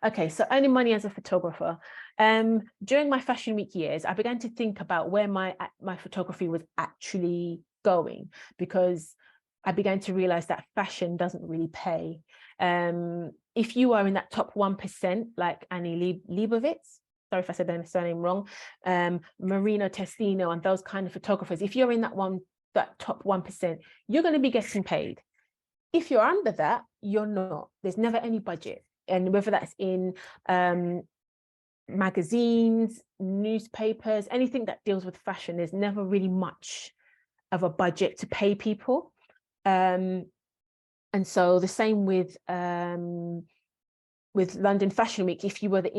Okay, so earning money as a photographer. During my Fashion Week years, I began to think about where my photography was actually going, because I began to realize that fashion doesn't really pay. If you are in that top 1%, like Annie Leibovitz, sorry if I said their surname wrong, Marino Testino and those kind of photographers, if you're in that top 1%, you're going to be getting paid. if you're under that, you're not. There's never any budget. And whether that's in magazines, newspapers, anything that deals with fashion, there's never really much of a budget to pay people. And so the same with London Fashion Week. If you aren't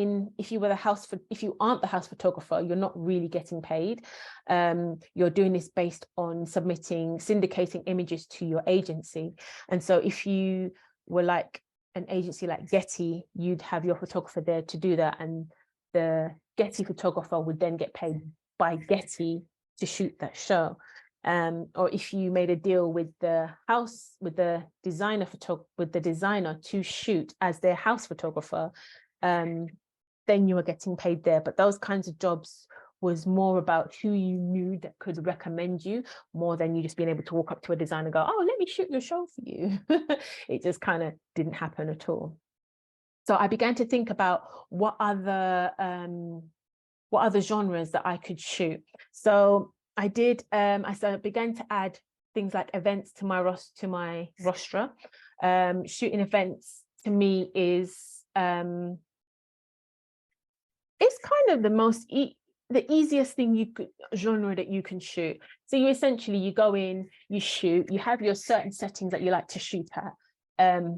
the house photographer, you're not really getting paid. You're doing this based on syndicating images to your agency. And so if you were like an agency like Getty, you'd have your photographer there to do that, and the Getty photographer would then get paid by Getty to shoot that show. Or if you made a deal with the designer to shoot as their house photographer, then you were getting paid there. But those kinds of jobs was more about who you knew that could recommend you, more than you just being able to walk up to a designer and go, oh, let me shoot your show for you. It just kind of didn't happen at all. So I began to think about what other genres that I could shoot. So I did. I began to add things like events to my roster. Shooting events to me is it's kind of the easiest genre that you can shoot. So you go in, you shoot, you have your certain settings that you like to shoot at.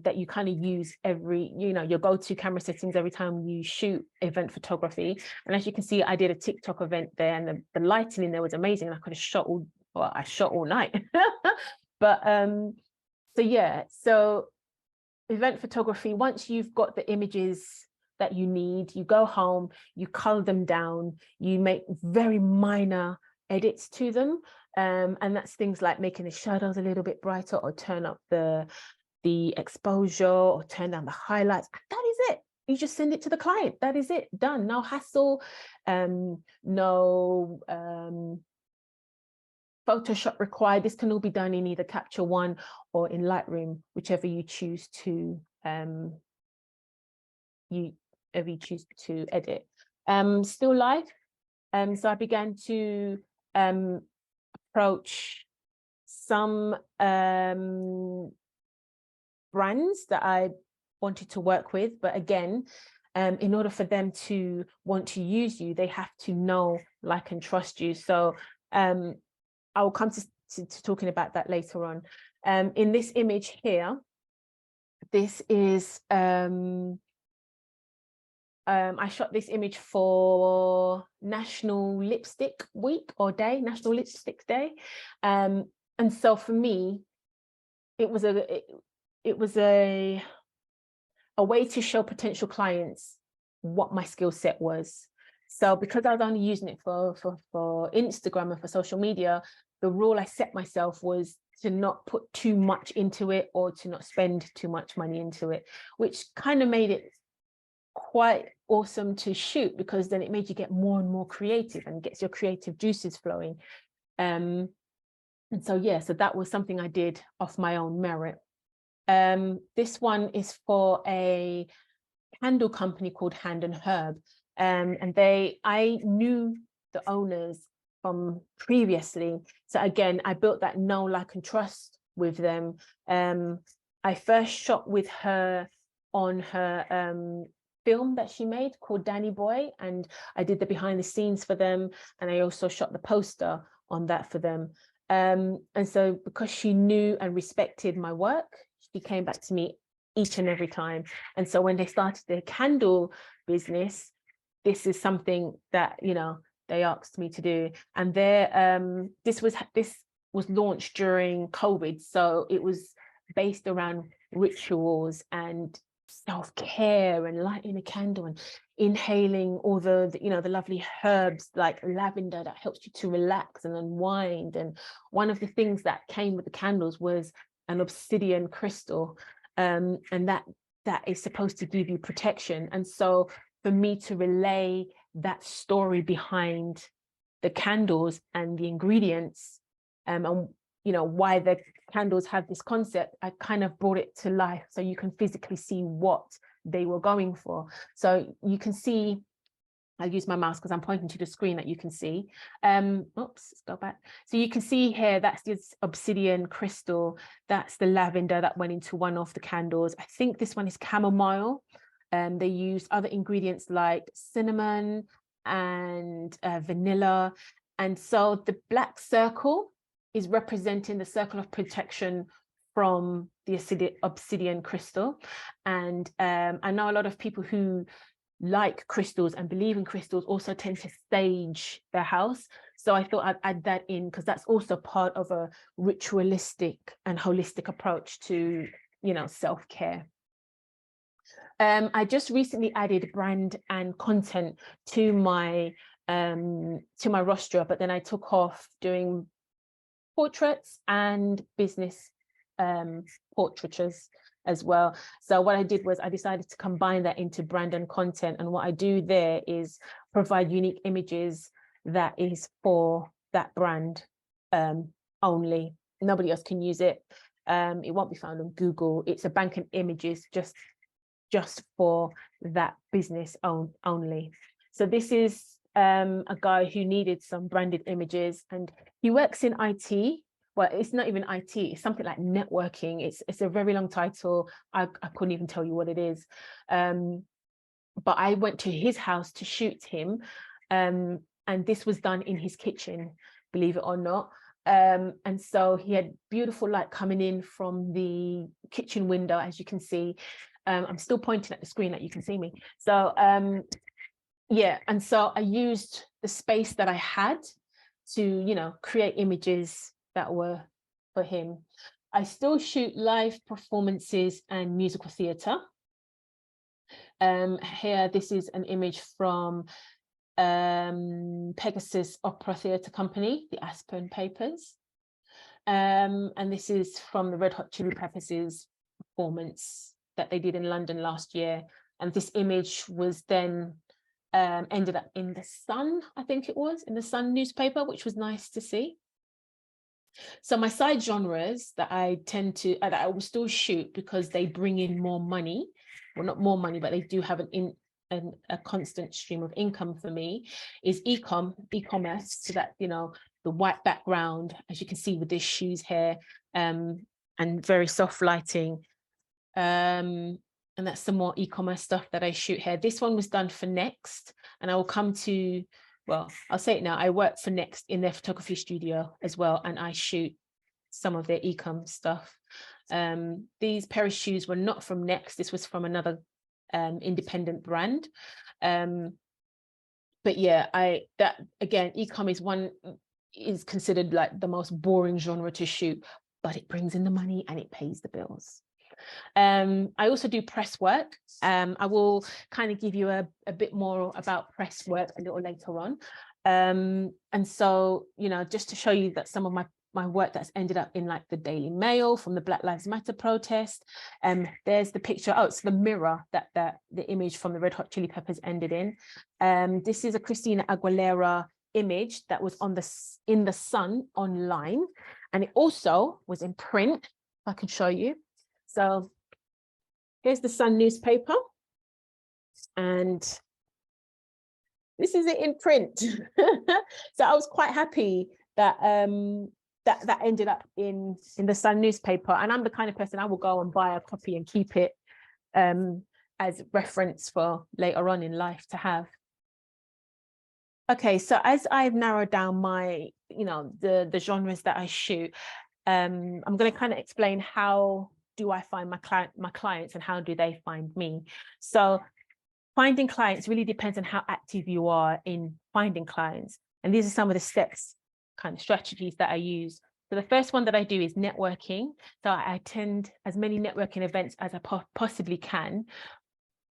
That you kind of use your go-to camera settings every time you shoot event photography. And as you can see, I did a TikTok event there, and the lighting in there was amazing. And I could have I shot all night. But so event photography, once you've got the images that you need, you go home, you color them down, you make very minor edits to them. And that's things like making the shadows a little bit brighter, or turn up the exposure, or turn down the highlights. That is it. You just send it to the client. That is it. Done. No hassle. No Photoshop required. This can all be done in either Capture One or in Lightroom, whichever you choose to edit. Still life. So I began to approach some brands that I wanted to work with, but again, in order for them to want to use you, they have to know, like, and trust you. So I will come to talking about that later on. In this image here, this is I shot this image for National Lipstick Week or Day, National Lipstick Day, and so for me, it was a way to show potential clients what my skill set was. So because I was only using it for Instagram and for social media, the rule I set myself was to not put too much into it, or to not spend too much money into it, which kind of made it quite awesome to shoot, because then it made you get more and more creative and gets your creative juices flowing. And so so that was something I did off my own merit. This one is for a candle company called Hand and Herb, and I knew the owners from previously. So again, I built that know, like, and trust with them. I first shot with her on her film that she made called Danny Boy, and I did the behind the scenes for them, and I also shot the poster on that for them. And so because she knew and respected my work, she came back to me each and every time. And so when they started their candle business, this is something that, they asked me to do. And this was launched during COVID. So it was based around rituals and self-care and lighting a candle and inhaling all the lovely herbs like lavender that helps you to relax and unwind. And one of the things that came with the candles was an obsidian crystal, and that is supposed to give you protection. And so for me to relay that story behind the candles and the ingredients, and why the candles have this concept, I kind of brought it to life so you can physically see what they were going for. So you can see I'll use my mouse because I'm pointing to the screen that you can see. Oops, let's go back. So you can see here, that's this obsidian crystal. That's the lavender that went into one of the candles. I think this one is chamomile. They used other ingredients like cinnamon and vanilla. And so the black circle is representing the circle of protection from the obsidian crystal. And I know a lot of people who like crystals and believe in crystals also tend to sage their house. So I thought I'd add that in because that's also part of a ritualistic and holistic approach to, you know, self-care. I just recently added brand and content to my roster, but then I took off doing portraits and business portraitures as well. So what I did was I decided to combine that into brand and content. And what I do there is provide unique images that is for that brand only. Nobody else can use it. It won't be found on Google. It's a bank of images just for that business only. So this is a guy who needed some branded images, and he works in IT. Well, it's not even IT, it's something like networking. It's a very long title. I couldn't even tell you what it is. But I went to his house to shoot him. And this was done in his kitchen, believe it or not. And so he had beautiful light coming in from the kitchen window, as you can see. I'm still pointing at the screen that you can see me. So yeah, and so I used the space that I had to, you know, create images that were for him. I still shoot live performances and musical theatre. Here, this is an image from Pegasus Opera Theatre Company, the Aspen Papers. And this is from the Red Hot Chili Peppers' performance that they did in London last year. And this image was then ended up in the Sun, I think it was, in the Sun newspaper, which was nice to see. So my side genres that I tend to, that I will still shoot because they bring in more money, well, not more money, but they do have a constant stream of income for me, is e-commerce. So that, you know, the white background, as you can see with these shoes here, and very soft lighting. And that's some more e-commerce stuff that I shoot here. This one was done for Next, and I will come to, well, I'll say it now. I work for Next in their photography studio as well, and I shoot some of their e-com stuff. These pair of shoes were not from Next. This was from another independent brand. But yeah, that again, e-com is considered like the most boring genre to shoot, but it brings in the money and it pays the bills. I also do press work. I will kind of give you a bit more about press work a little later on. And so, you know, just to show you that some of my work that's ended up in like the Daily Mail from the Black Lives Matter protest. There's the picture. Oh, it's the mirror that the image from the Red Hot Chili Peppers ended in. This is a Christina Aguilera image that was in the Sun online, and it also was in print. If I can show you. So here's the Sun newspaper, and this is it in print. So I was quite happy that that ended up in the Sun newspaper, and I'm the kind of person I will go and buy a copy and keep it as reference for later on in life to have. Okay, so as I've narrowed down my, you know, the genres that I shoot, I'm going to kind of explain how do I find my clients and how do they find me. So finding clients really depends on how active you are in finding clients. And these are some of the steps, kind of strategies that I use. So the first one that I do is networking. So I attend as many networking events as I possibly can.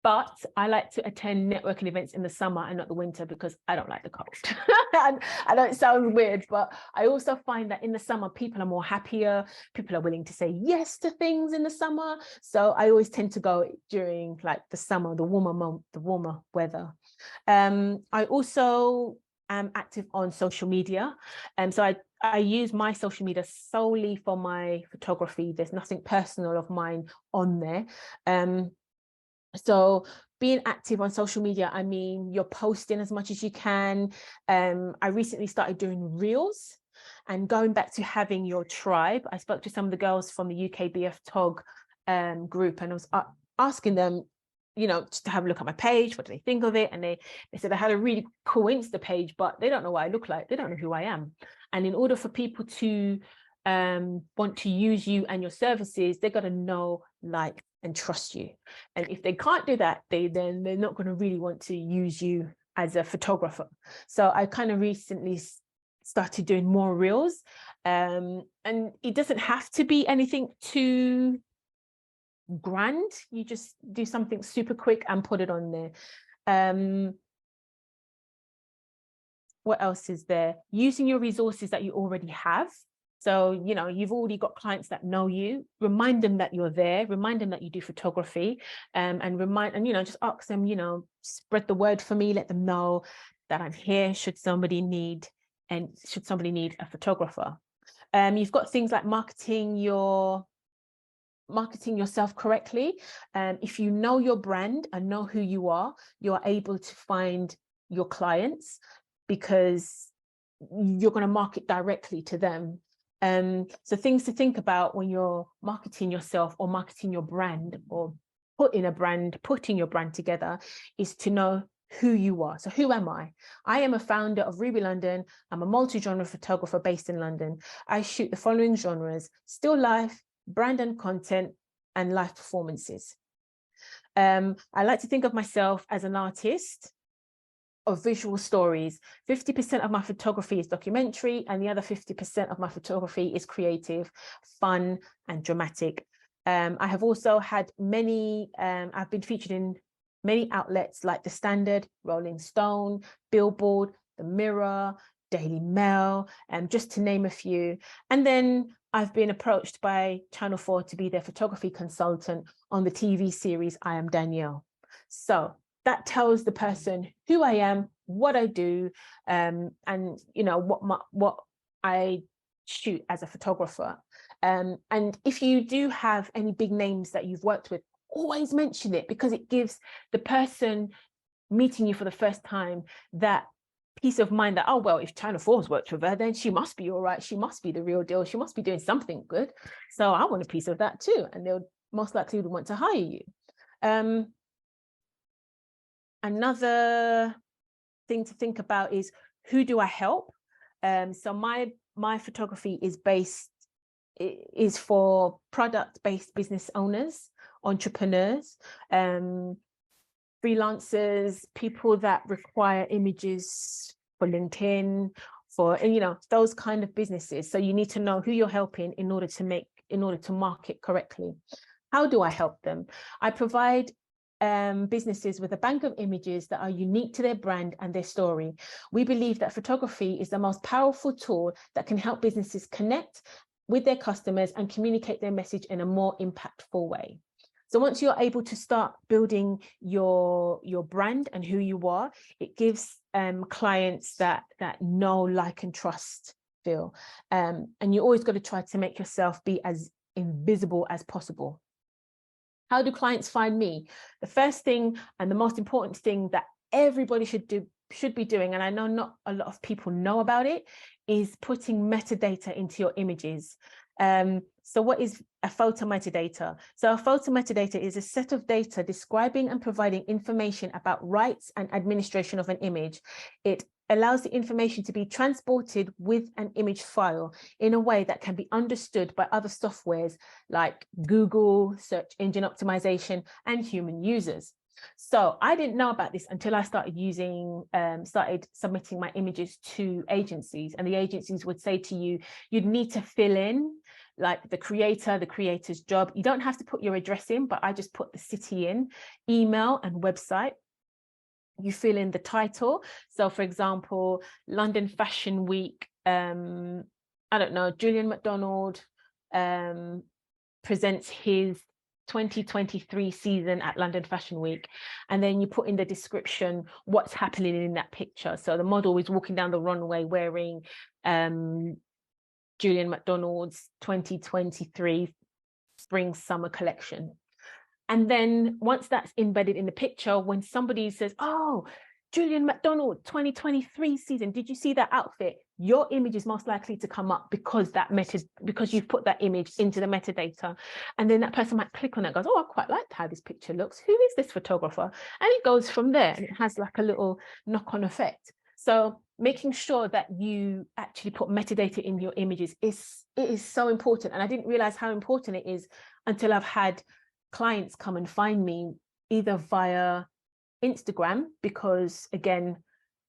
But I like to attend networking events in the summer and not the winter because I don't like the cold. And I know it sounds weird, but I also find that in the summer, people are more happier. People are willing to say yes to things in the summer. So I always tend to go during like the summer, the warmer weather. I also am active on social media. So I use my social media solely for my photography. There's nothing personal of mine on there. So being active on social media, I mean, you're posting as much as you can. I recently started doing reels and going back to having your tribe. I spoke to some of the girls from the UK BF TOG group, and I was asking them, you know, just to have a look at my page. What do they think of it? And they said I had a really cool Insta page, but they don't know what I look like. They don't know who I am. And in order for people to want to use you and your services, they've got to know, like, and trust you. And if they can't do that, they're not going to really want to use you as a photographer. So I kind of recently started doing more reels, and it doesn't have to be anything too grand. You just do something super quick and put it on there. What else is there? Using your resources that you already have. So, you know, you've already got clients that know you. Remind them that you're there. Remind them that you do photography, and you know, just ask them, you know, spread the word for me. Let them know that I'm here should somebody need a photographer. You've got things like marketing yourself correctly. If you know your brand and know who you are, you're able to find your clients because you're going to market directly to them. So things to think about when you're marketing yourself or marketing your brand or putting your brand together is to know who you are. So who am I? I am a founder of Ruby London. I'm a multi-genre photographer based in London. I shoot the following genres: still life, brand and content, and live performances. I like to think of myself as an artist of visual stories. 50% of my photography is documentary, and the other 50% of my photography is creative, fun, and dramatic. I have also had I've been featured in many outlets like The Standard, Rolling Stone, Billboard, The Mirror, Daily Mail, just to name a few. And then I've been approached by Channel 4 to be their photography consultant on the TV series I Am Danielle. So that tells the person who I am, what I do, and you know what I shoot as a photographer. And if you do have any big names that you've worked with, always mention it, because it gives the person meeting you for the first time that peace of mind that, oh, well, if Channel 4's worked with her, then she must be all right. She must be the real deal. She must be doing something good. So I want a piece of that too. And they'll most likely want to hire you. Another thing to think about is, who do I help? So my photography is for product-based business owners, entrepreneurs, freelancers, people that require images for LinkedIn, and you know, those kind of businesses. So you need to know who you're helping in order to market correctly. How do I help them? I provide businesses with a bank of images that are unique to their brand and their story. We believe that photography is the most powerful tool that can help businesses connect with their customers and communicate their message in a more impactful way. So once you're able to start building your brand and who you are, it gives clients that know, like, and trust feel. And you always got to try to make yourself be as invisible as possible. How do clients find me? The first thing and the most important thing that everybody should be doing, and I know not a lot of people know about it, is putting metadata into your images. So what is a photo metadata? So a photo metadata is a set of data describing and providing information about rights and administration of an image. It allows the information to be transported with an image file in a way that can be understood by other softwares like Google, search engine optimization, and human users. So I didn't know about this until I started submitting my images to agencies, and the agencies would say to you, you'd need to fill in like the creator's job. You don't have to put your address in, but I just put the city in, email and website. You fill in the title. So for example, London Fashion Week, I don't know, Julian McDonald presents his 2023 season at London Fashion Week. And then you put in the description what's happening in that picture. So the model is walking down the runway wearing Julian McDonald's 2023 spring summer collection. And then once that's embedded in the picture, when somebody says, oh, Julian McDonald, 2023 season, did you see that outfit? Your image is most likely to come up because because you've put that image into the metadata. And then that person might click on it and goes, oh, I quite like how this picture looks. Who is this photographer? And it goes from there, and it has like a little knock-on effect. So making sure that you actually put metadata in your images is so important. And I didn't realize how important it is until I've had clients come and find me either via Instagram, because again,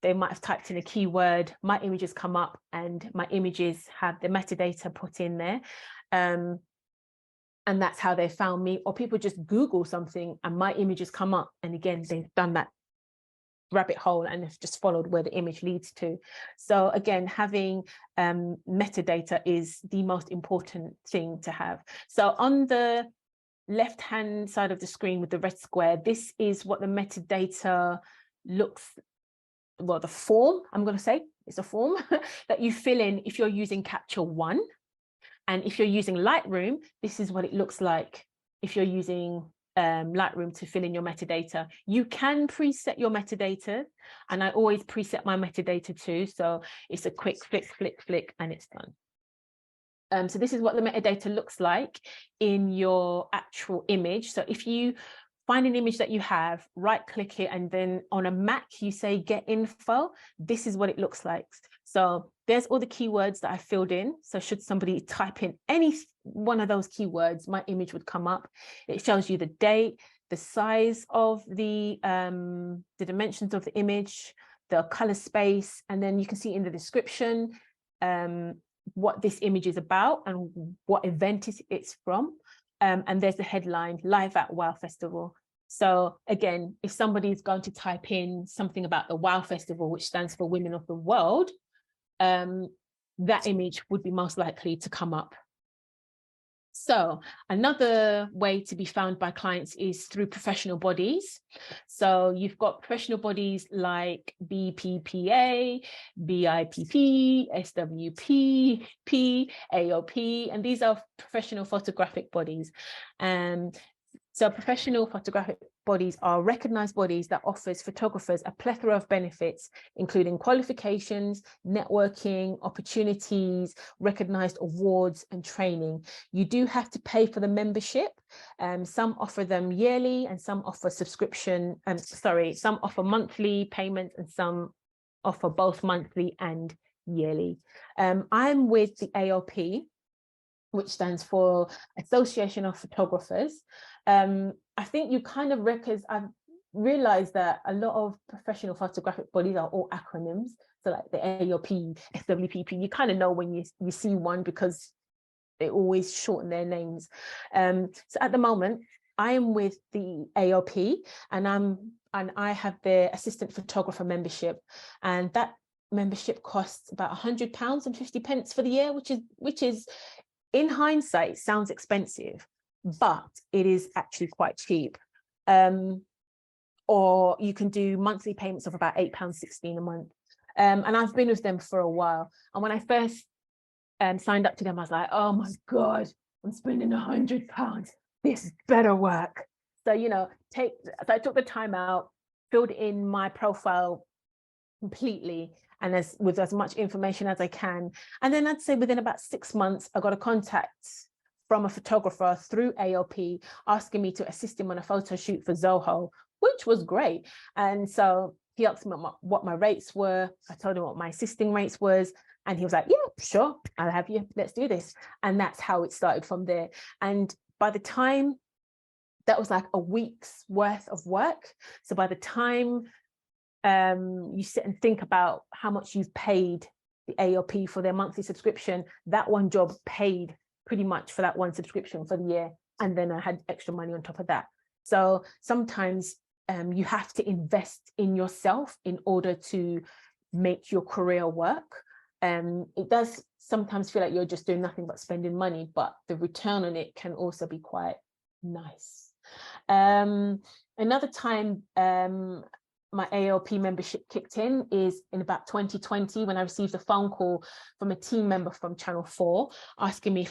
they might have typed in a keyword, my images come up and my images have the metadata put in there. And that's how they found me. Or people just Google something and my images come up. And again, they've done that rabbit hole and have just followed where the image leads to. So again, having metadata is the most important thing to have. So on the left-hand side of the screen with the red square, this is what the metadata looks, well, the form, I'm going to say, it's a form that you fill in if you're using Capture One. And if you're using Lightroom, this is what it looks like if you're using Lightroom to fill in your metadata. You can preset your metadata, and I always preset my metadata too. So it's a quick flick, and it's done. So this is what the metadata looks like in your actual image. So if you find an image that you have, right click it, and then on a Mac, you say get info. This is what it looks like. So there's all the keywords that I filled in. So should somebody type in any one of those keywords, my image would come up. It shows you the date, the size of the dimensions of the image, the color space, and then you can see in the description what this image is about and what event it's from. And there's the headline, live at WOW Festival. So again, if somebody's going to type in something about the WOW Festival, which stands for Women of the World, that image would be most likely to come up. So another way to be found by clients is through professional bodies. So you've got professional bodies like BPPA, BIPP, SWP, AOP, and these are professional photographic bodies. So professional photographic bodies are recognized bodies that offers photographers a plethora of benefits, including qualifications, networking, opportunities, recognized awards and training. You do have to pay for the membership. Some offer them yearly and some offer subscription, some offer monthly payments and some offer both monthly and yearly. I'm with the AOP, which stands for Association of Photographers. I think you kind of I've realized that a lot of professional photographic bodies are all acronyms. So like the AOP, SWPP, you kind of know when you see one because they always shorten their names. So at the moment, I am with the AOP and I have their assistant photographer membership, and that membership costs about £100 and 50 pence for the year, which is in hindsight sounds expensive, but it is actually quite cheap. Or you can do monthly payments of about £8.16 a month. And I've been with them for a while. And when I first signed up to them, I was like, oh my God, I'm spending £100. This better work. So, so I took the time out, filled in my profile completely, and with as much information as I can. And then I'd say within about 6 months, I got a contact from a photographer through AOP asking me to assist him on a photo shoot for Zoho, which was great. And so he asked me what my rates were. I told him what my assisting rates was. And he was like, yeah, sure, I'll have you. Let's do this. And that's how it started from there. And by the time, that was like a week's worth of work. So by the time you sit and think about how much you've paid the AOP for their monthly subscription, that one job paid pretty much for that one subscription for the year. And then I had extra money on top of that. So sometimes you have to invest in yourself in order to make your career work. It does sometimes feel like you're just doing nothing but spending money, but the return on it can also be quite nice. Another time my AOP membership kicked in is in about 2020, when I received a phone call from a team member from Channel 4 asking me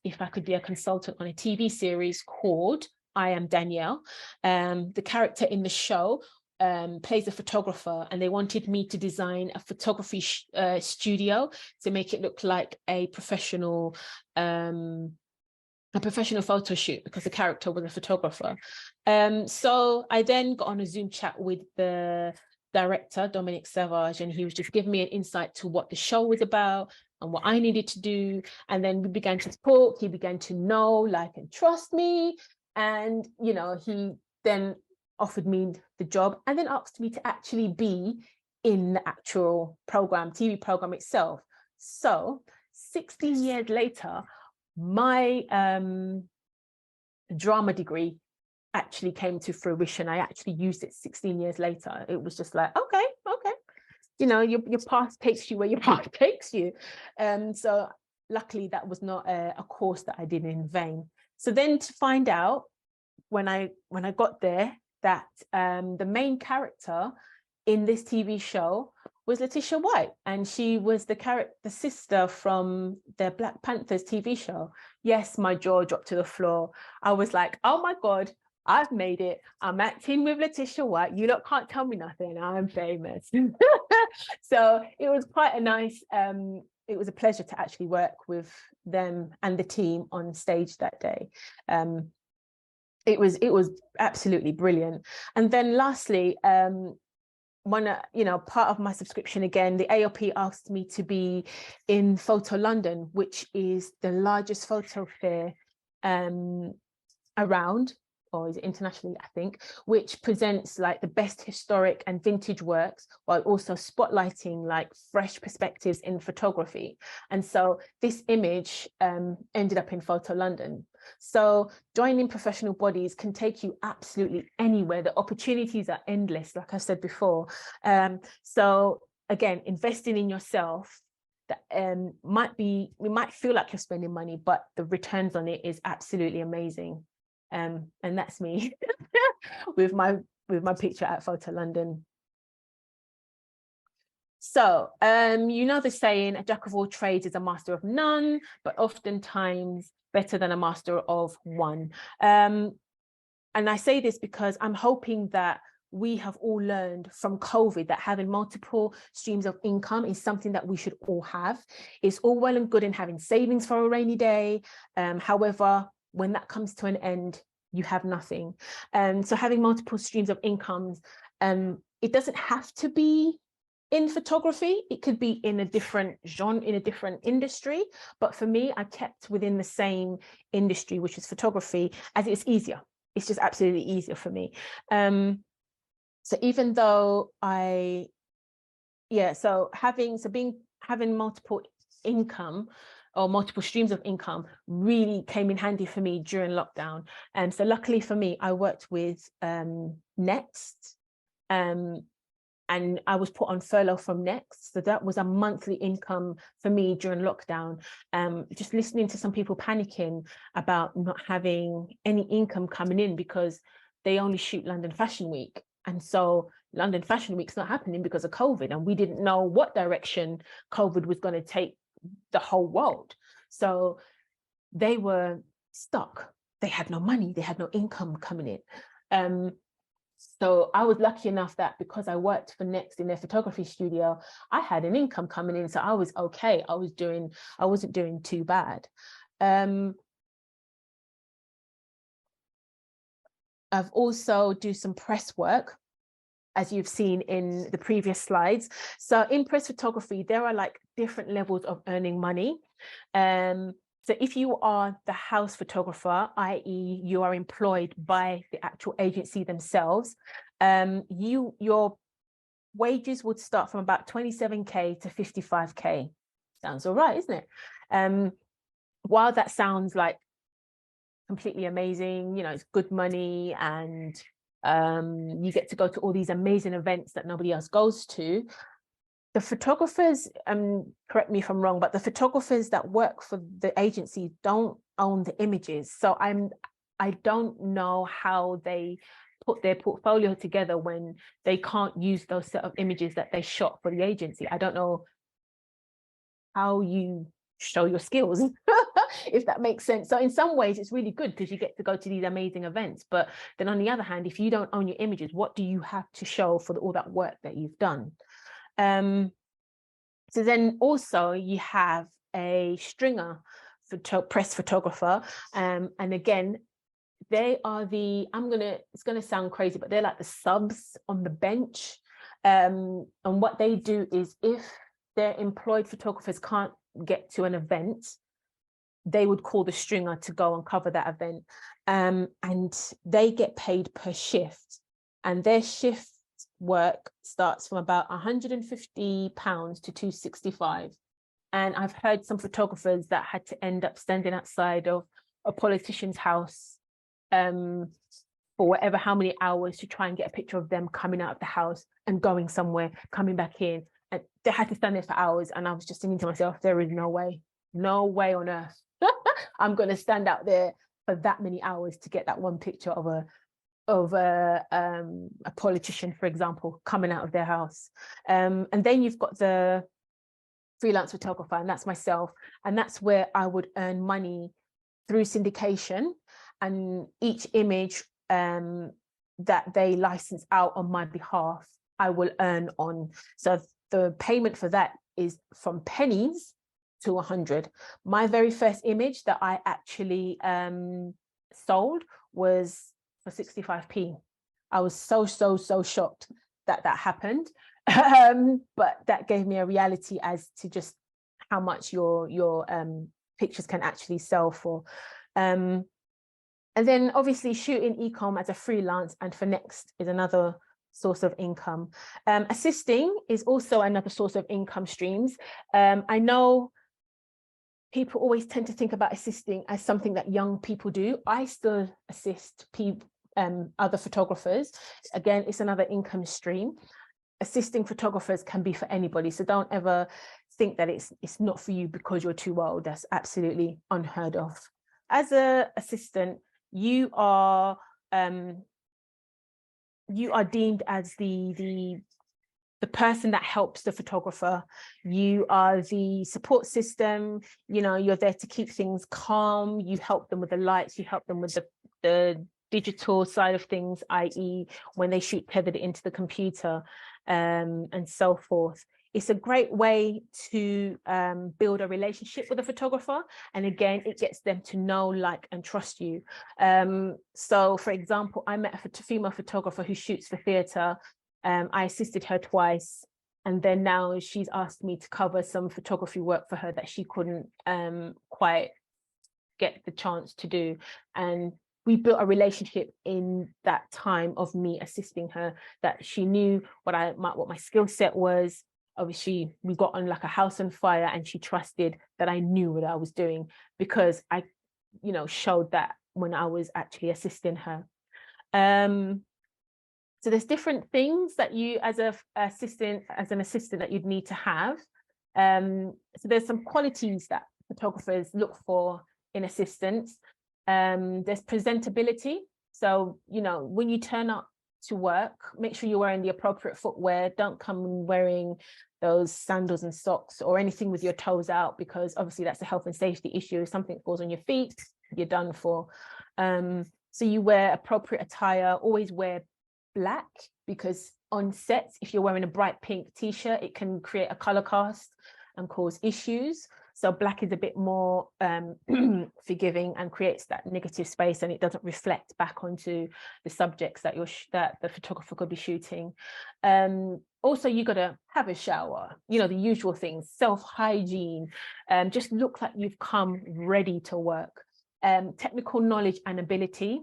if I could be a consultant on a TV series called I am Danielle. The character in the show plays a photographer, and they wanted me to design a photography studio to make it look like a professional photo shoot, because the character was a photographer. So I then got on a Zoom chat with the director, Dominic Savage, and he was just giving me an insight to what the show was about and what I needed to do. And then we began to talk. He began to know, like, and trust me. And, you know, he then offered me the job and then asked me to actually be in the actual program, TV program itself. So 16 years later, my drama degree actually came to fruition. I actually used it 16 years later. It was just like, okay. You know, your path takes you where your path takes you. So luckily that was not a course that I did in vain. So then to find out when I got there that the main character in this TV show was Letitia White, and she was the sister from the Black Panthers TV show. Yes, my jaw dropped to the floor. I was like, oh my God, I've made it. I'm acting with Letitia White. You lot can't tell me nothing. I'm famous. So it was quite a nice, it was a pleasure to actually work with them and the team on stage that day. It was absolutely brilliant. And then lastly, part of my subscription again, the AOP asked me to be in Photo London, which is the largest photo fair around, or is it internationally, I think, which presents like the best historic and vintage works while also spotlighting like fresh perspectives in photography. And so this image ended up in Photo London. So joining professional bodies can take you absolutely anywhere. The opportunities are endless, like I said before. So again, investing in yourself, that it might feel like you're spending money, but the returns on it is absolutely amazing. And that's me with my picture at Photo London. So you know the saying, a jack of all trades is a master of none, but oftentimes better than a master of one. And I say this because I'm hoping that we have all learned from COVID that having multiple streams of income is something that we should all have. It's all well and good in having savings for a rainy day. However, when that comes to an end, you have nothing. So having multiple streams of incomes, it doesn't have to be in photography. It could be in a different genre, in a different industry. But for me, I kept within the same industry, which is photography, as it's easier. It's just absolutely easier for me. So even though having multiple income or multiple streams of income really came in handy for me during lockdown. So luckily for me, I worked with Next, and I was put on furlough from Next. So that was a monthly income for me during lockdown. Just listening to some people panicking about not having any income coming in because they only shoot London Fashion Week. And so London Fashion Week's not happening because of COVID. And we didn't know what direction COVID was going to take the whole world. So they were stuck. They had no money. They had no income coming in. So I was lucky enough that because I worked for Next in their photography studio, I had an income coming in. So I was okay. I wasn't doing too bad. I've also do some press work, as you've seen in the previous slides. So in press photography, there are like different levels of earning money. So if you are the house photographer, i.e. you are employed by the actual agency themselves, your wages would start from about 27K to 55K. Sounds all right, isn't it? While that sounds like completely amazing, it's good money, and you get to go to all these amazing events that nobody else goes to. The photographers, correct me if I'm wrong, but the photographers that work for the agency don't own the images. So I don't know how they put their portfolio together when they can't use those set of images that they shot for the agency. I don't know how you show your skills, if that makes sense. So in some ways, it's really good because you get to go to these amazing events. But then on the other hand, if you don't own your images, what do you have to show for all that work that you've done? So then also you have a stringer press photographer. And again, they are it's gonna sound crazy, but they're like the subs on the bench. And what they do is, if their employed photographers can't get to an event, they would call the stringer to go and cover that event. And they get paid per shift, and their shift work starts from about £150 to £265. And I've heard some photographers that had to end up standing outside of a politician's house for whatever, how many hours, to try and get a picture of them coming out of the house and going somewhere, coming back in. And they had to stand there for hours. And I was just thinking to myself, there is no way on earth I'm going to stand out there for that many hours to get that one picture of a politician, for example, coming out of their house. And then you've got the freelance photographer, and that's myself. And that's where I would earn money through syndication, and each image that they license out on my behalf, I will earn on. So the payment for that is from pennies to 100. My very first image that I actually sold was for 65p. I was so shocked that happened. But that gave me a reality as to just how much your pictures can actually sell for. And then obviously shooting e-com as a freelance and for Next is another source of income. Assisting is also another source of income streams. I know people always tend to think about assisting as something that young people do. I still assist other photographers. Again, it's another income stream. Assisting photographers can be for anybody, so don't ever think that it's not for you because you're too old. That's absolutely unheard of. As an assistant, you are deemed as the person that helps the photographer. You are the support system. You're there to keep things calm. You help them with the lights. You help them with the digital side of things, i.e. when they shoot tethered into the computer, and so forth. It's a great way to build a relationship with a photographer. And again, it gets them to know, like, and trust you. So for example, I met a female photographer who shoots for theatre. I assisted her twice. And then now she's asked me to cover some photography work for her that she couldn't quite get the chance to do. And we built a relationship in that time of me assisting her, that she knew what my skill set was. Obviously, we got on like a house on fire, and she trusted that I knew what I was doing because I, showed that when I was actually assisting her. So there's different things that you, as an assistant, that you'd need to have. So there's some qualities that photographers look for in assistants. There's presentability. So, when you turn up to work, make sure you're wearing the appropriate footwear. Don't come wearing those sandals and socks or anything with your toes out, because obviously that's a health and safety issue. If something falls on your feet, you're done for. So you wear appropriate attire. Always wear black, because on sets, if you're wearing a bright pink t-shirt, it can create a color cast and cause issues. So black is a bit more forgiving and creates that negative space, and it doesn't reflect back onto the subjects that the photographer could be shooting. Also, you got to have a shower, the usual things, self-hygiene, just look like you've come ready to work. Technical knowledge and ability.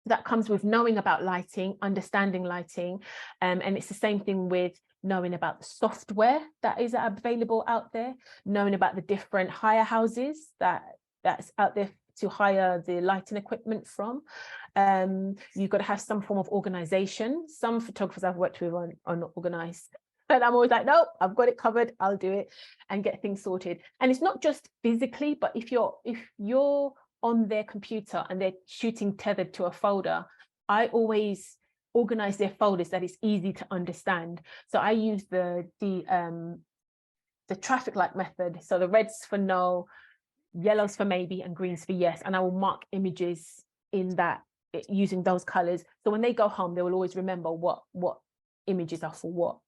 That comes with knowing about lighting, understanding lighting, and it's the same thing with knowing about the software that is available out there, knowing about the different hire houses that's out there to hire the lighting equipment from. You've got to have some form of organization. Some photographers I've worked with are not organized, and I'm always like, nope, I've got it covered, I'll do it and get things sorted. And it's not just physically, but if you're on their computer and they're shooting tethered to a folder, I always organize their folders that it's easy to understand. So I use the the traffic light method. So the reds for no, yellows for maybe, and greens for yes. And I will mark images in that using those colors. So when they go home, they will always remember what images are for what.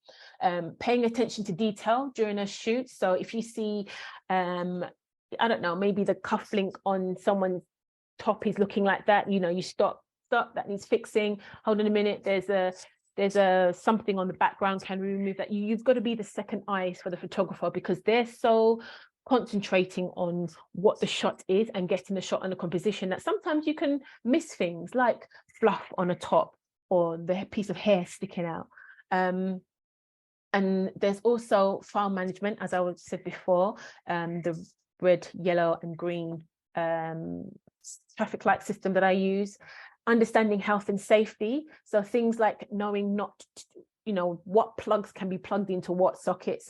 Paying attention to detail during a shoot. So if you see, I don't know, maybe the cufflink on someone's top is looking like that, you know, you stop, that needs fixing. Hold on a minute, there's a something on the background, can we remove that? You've got to be the second eyes for the photographer, because they're so concentrating on what the shot is and getting the shot and the composition that sometimes you can miss things like fluff on a top or the piece of hair sticking out. And there's also file management, as I said before, the red, yellow and green traffic light system that I use. Understanding health and safety, so things like knowing what plugs can be plugged into what sockets.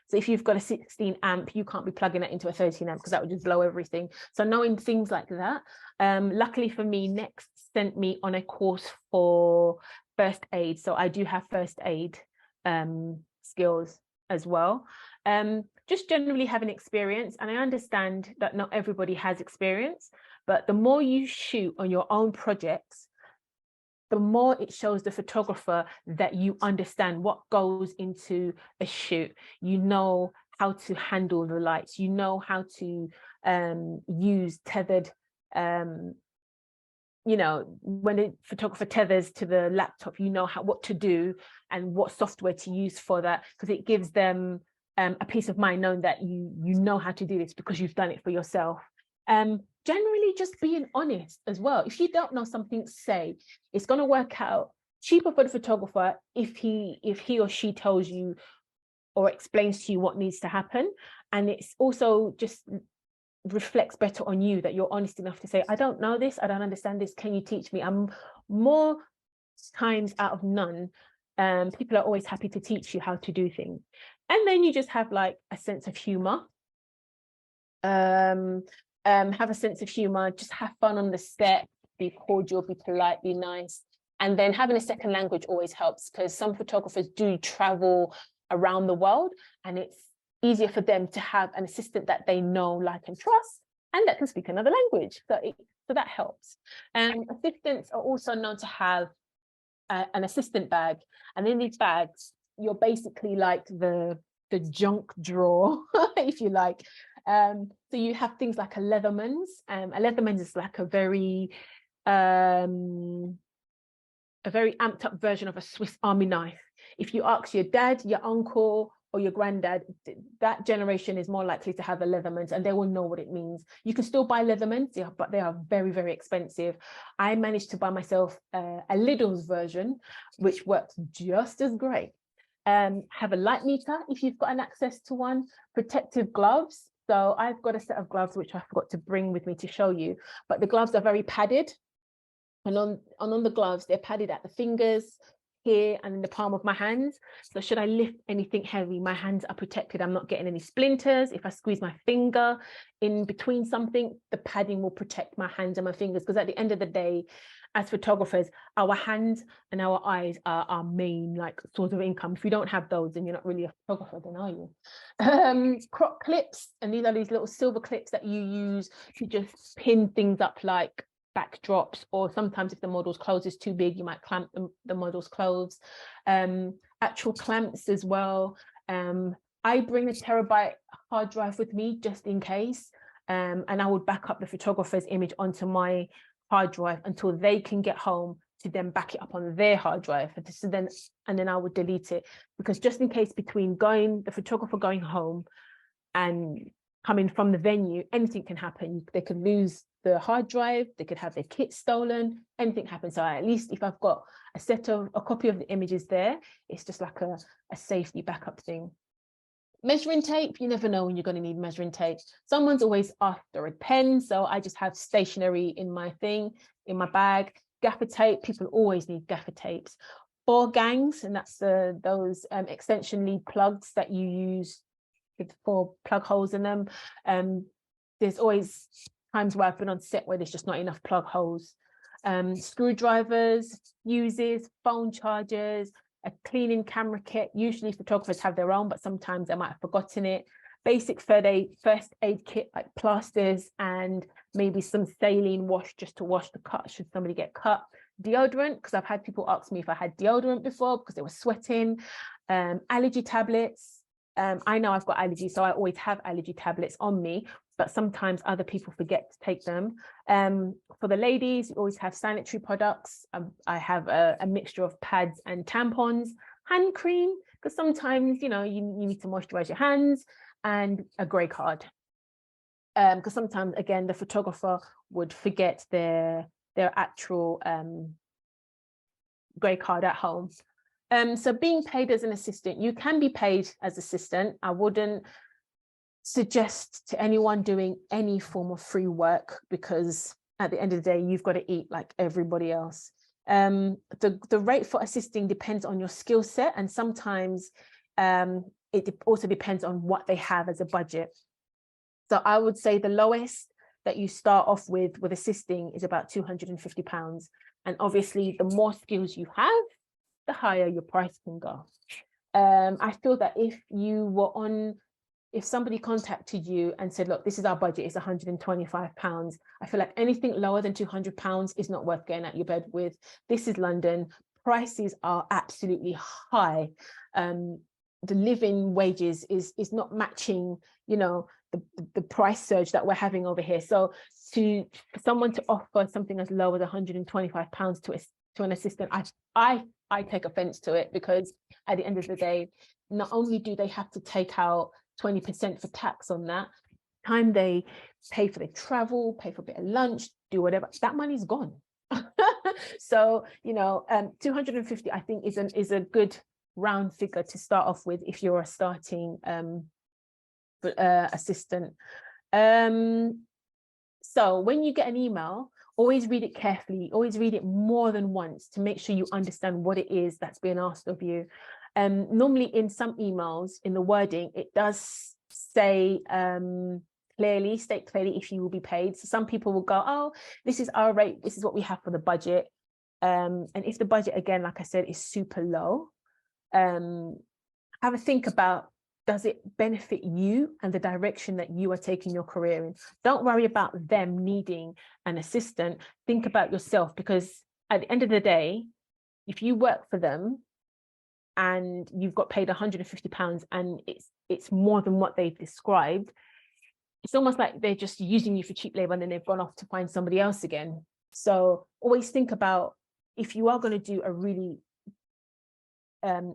So if you've got a 16 amp, you can't be plugging it into a 13 amp because that would just blow everything. So knowing things like that. Luckily for me, Next sent me on a course for first aid, so I do have first aid skills as well. Just generally having experience, and I understand that not everybody has experience, but the more you shoot on your own projects, the more it shows the photographer that you understand what goes into a shoot. You know how to handle the lights, you know how to use tethered, when the photographer tethers to the laptop, you know what to do and what software to use for that, because it gives them a peace of mind knowing that you know how to do this because you've done it for yourself. Generally just being honest as well. If you don't know something, say. It's going to work out cheaper for the photographer if he or she tells you or explains to you what needs to happen. And it's also just reflects better on you that you're honest enough to say, I don't know this, I don't understand this, can you teach me? I'm more times out of none, people are always happy to teach you how to do things. And then you just have like a sense of humor. Have a sense of humor, just have fun on the set, be cordial, be polite, be nice. And then having a second language always helps, because some photographers do travel around the world and it's easier for them to have an assistant that they know, like and trust, and that can speak another language. So that helps. Assistants are also known to have an assistant bag, and in these bags you're basically like the junk drawer, if you like. So you have things like a Leatherman's. A Leatherman's is like a very amped up version of a Swiss Army knife. If you ask your dad, your uncle, or your granddad, that generation is more likely to have a Leatherman's, and they will know what it means. You can still buy Leatherman's, yeah, but they are very, very expensive. I managed to buy myself a Lidl's version, which works just as great. Have a light meter if you've got an access to one. Protective gloves. So I've got a set of gloves which I forgot to bring with me to show you, but the gloves are very padded, and on the gloves they're padded at the fingers, here, and in the palm of my hands. So should I lift anything heavy, my hands are protected. I'm not getting any splinters. If I squeeze my finger in between something, the padding will protect my hands and my fingers, because at the end of the day, as photographers, our hands and our eyes are our main source of income. If you don't have those, then you're not really a photographer, then are you? Crop clips, and these are these little silver clips that you use to just pin things up, like backdrops, or sometimes if the model's clothes is too big, you might clamp the model's clothes. Actual clamps as well. I bring a terabyte hard drive with me just in case, and I would back up the photographer's image onto my hard drive until they can get home to then back it up on their hard drive, and then I would delete it, because just in case between the photographer going home and coming from the venue, anything can happen. They could lose the hard drive, they could have their kit stolen, anything happens. So at least if I've got a copy of the images there, it's just like a safety backup thing. Measuring tape, you never know when you're going to need measuring tape. Someone's always after a pen, so I just have stationery in my bag. Gaffer tape, people always need gaffer tapes. Ball gangs, and that's those extension lead plugs that you use with 4 plug holes in them. There's always times where I've been on set where there's just not enough plug holes. Screwdrivers, fuses, phone chargers, a cleaning camera kit. Usually photographers have their own, but sometimes they might have forgotten it. Basic first aid kit like plasters and maybe some saline wash just to wash the cut should somebody get cut. Deodorant, because I've had people ask me if I had deodorant before because they were sweating. Allergy tablets. I know I've got allergies, so I always have allergy tablets on me, but sometimes other people forget to take them. For the ladies, you always have sanitary products. I have a mixture of pads and tampons, hand cream, because sometimes, you need to moisturize your hands, and a grey card. Because sometimes, again, the photographer would forget their actual grey card at home. So being paid as an assistant, you can be paid as assistant. I wouldn't suggest to anyone doing any form of free work, because at the end of the day, you've got to eat like everybody else. The rate for assisting depends on your skill set, and sometimes it also depends on what they have as a budget. So I would say the lowest that you start off with assisting is about £250. And obviously, the more skills you have, the higher your price can go. I feel that if somebody contacted you and said, look, this is our budget, it's £125, I feel like anything lower than £200 is not worth getting out your bed with. This is London. Prices are absolutely high. The living wages is not matching, the price surge that we're having over here. So for someone to offer something as low as £125 to an assistant, I take offense to it, because at the end of the day, not only do they have to take out 20% for tax on that, time they pay for their travel, pay for a bit of lunch, do whatever, that money's gone. So, 250, I think, is a good round figure to start off with if you're a starting assistant. So when you get an email, always read it carefully, always read it more than once to make sure you understand what it is that's being asked of you. Normally in some emails, in the wording, it does say state clearly if you will be paid. So some people will go, oh, this is our rate, this is what we have for the budget. And if the budget, again, like I said, is super low, have a think about, does it benefit you and the direction that you are taking your career in? Don't worry about them needing an assistant. Think about yourself, because at the end of the day, if you work for them and you've got paid £150 and it's more than what they've described, it's almost like they're just using you for cheap labor and then they've gone off to find somebody else again. So always think about, if you are going to do a really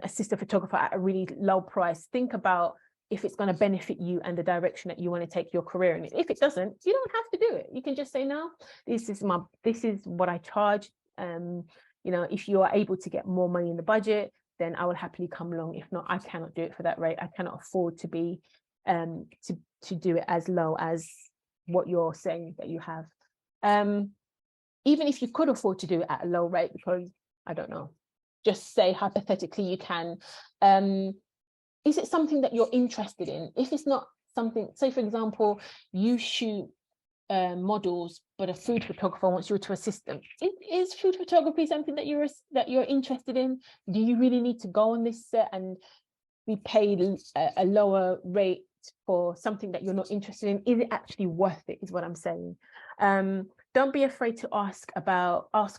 assistant photographer at a really low price, think about if it's going to benefit you and the direction that you want to take your career in. If it doesn't, you don't have to do it. You can just say, no, this is what I charge. If you are able to get more money in the budget, then I will happily come along. If not, I cannot do it for that rate. I cannot afford to be to do it as low as what you're saying that you have. Even if you could afford to do it at a low rate, because I don't know, just say hypothetically you can, is it something that you're interested in? If it's not something, say for example, you shoot models, but a food photographer wants you to assist them. Is food photography something that you're interested in? Do you really need to go on this set and be paid a lower rate for something that you're not interested in? Is it actually worth it, is what I'm saying. Don't be afraid to ask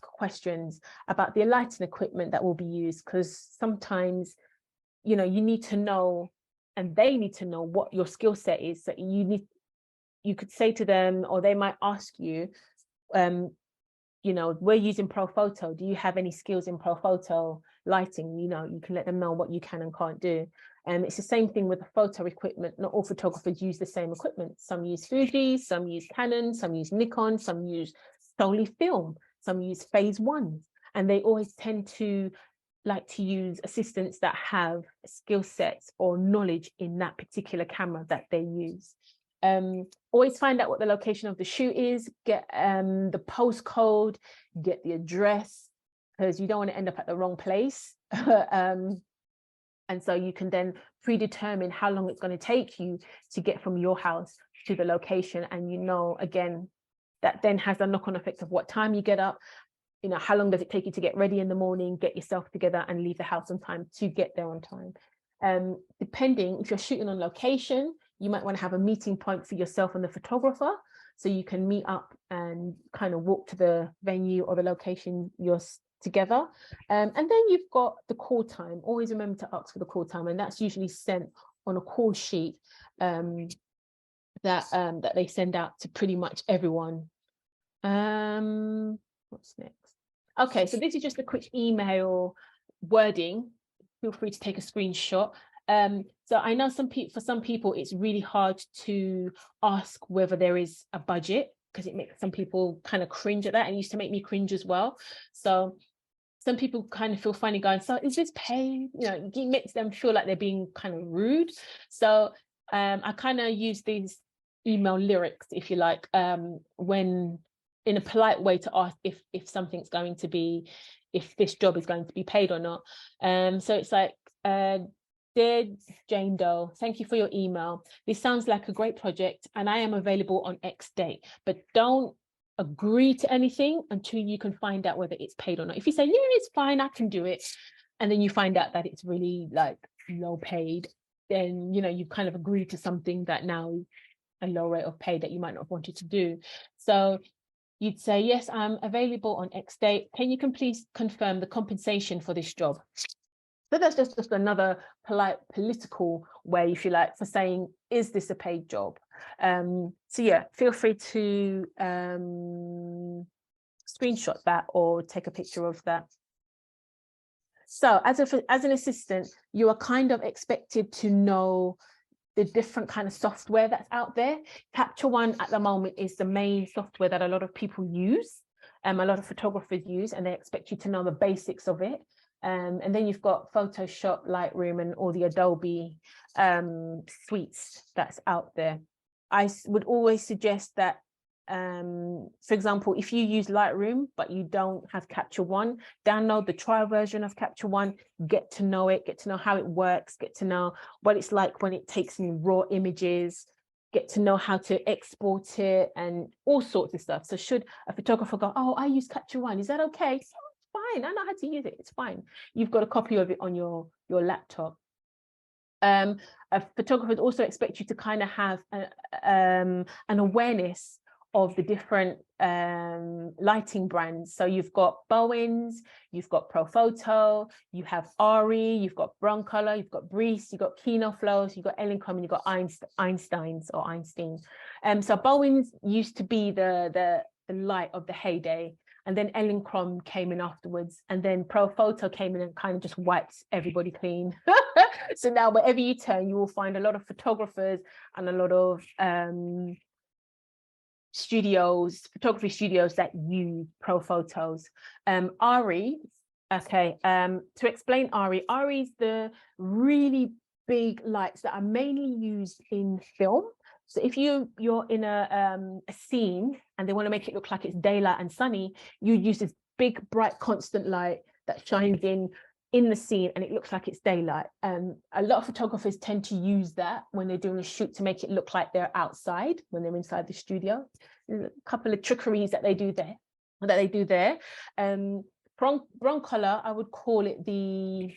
questions about the lighting equipment that will be used, because sometimes, you need to know, and they need to know what your skill set is. So you could say to them, or they might ask you, we're using Pro Photo. Do you have any skills in Pro Photo lighting? You can let them know what you can and can't do. It's the same thing with the photo equipment. Not all photographers use the same equipment. Some use Fuji, some use Canon, some use Nikon, some use solely film, some use phase one. And they always tend to like to use assistants that have skill sets or knowledge in that particular camera that they use. Always find out what the location of the shoot is, get the postcode, get the address, because you don't want to end up at the wrong place. And so you can then predetermine how long it's going to take you to get from your house to the location. And again, that then has a knock-on effect of what time you get up. you know, how long does it take you to get ready in the morning, get yourself together and leave the house on time to get there on time. Depending, if you're shooting on location, you might want to have a meeting point for yourself and the photographer, so you can meet up and kind of walk to the venue or the location you're together. And then you've got the call time. Always remember to ask for the call time, and that's usually sent on a call sheet that they send out to pretty much everyone. What's next? Okay, so this is just a quick email wording. Feel free to take a screenshot. So I know for some people it's really hard to ask whether there is a budget, because it makes some people kind of cringe at that, and it used to make me cringe as well. So some people kind of feel funny going, so is this paid? You know, it makes them feel like they're being kind of rude. So I kind of use these email lyrics, if you like, when in a polite way to ask if something's going to be, if this job is going to be paid or not. So it's like, dear Jane Doe, thank you for your email. This sounds like a great project and I am available on X date, but don't agree to anything until you can find out whether it's paid or not. If you say, yeah, it's fine, I can do it, and then you find out that it's really like low paid, then, you know, you've kind of agreed to something that now a low rate of pay that you might not have wanted to do. So you'd say, yes, I'm available on X date. Can you please confirm the compensation for this job? So that's just another polite political way, if you like, for saying, is this a paid job? So yeah, feel free to screenshot that or take a picture of that. So as an assistant, you are kind of expected to know the different kind of software that's out there. Capture One at the moment is the main software that a lot of people use, a lot of photographers use, and they expect you to know the basics of it. And then you've got Photoshop, Lightroom, and all the Adobe suites that's out there. I would always suggest that, for example, if you use Lightroom, but you don't have Capture One, download the trial version of Capture One, get to know it, get to know how it works, get to know what it's like when it takes in raw images, get to know how to export it and all sorts of stuff. So should a photographer go, oh, I use Capture One, is that okay? Fine, I know how to use it, it's fine. You've got a copy of it on your laptop. A photographer would also expect you to kind of have an awareness of the different lighting brands. So you've got Bowens, you've got Profoto, you have Ari, you've got Broncolor, you've got Breeze, you've got Kino Flows, you've got Elinchrom, and you've got Einstein. So Bowens used to be the light of the heyday. And then Elinchrom came in afterwards, and then Profoto came in and kind of just wiped everybody clean. So now wherever you turn, you will find a lot of photographers and a lot of photography studios that use Profotos. Ari, okay, to explain Ari is the really big lights that are mainly used in film. So if you're in a scene and they want to make it look like it's daylight and sunny, you use this big, bright, constant light that shines in the scene and it looks like it's daylight. A lot of photographers tend to use that when they're doing a shoot to make it look like they're outside when they're inside the studio. There's a couple of trickeries that they do there. Broncolor, I would call it the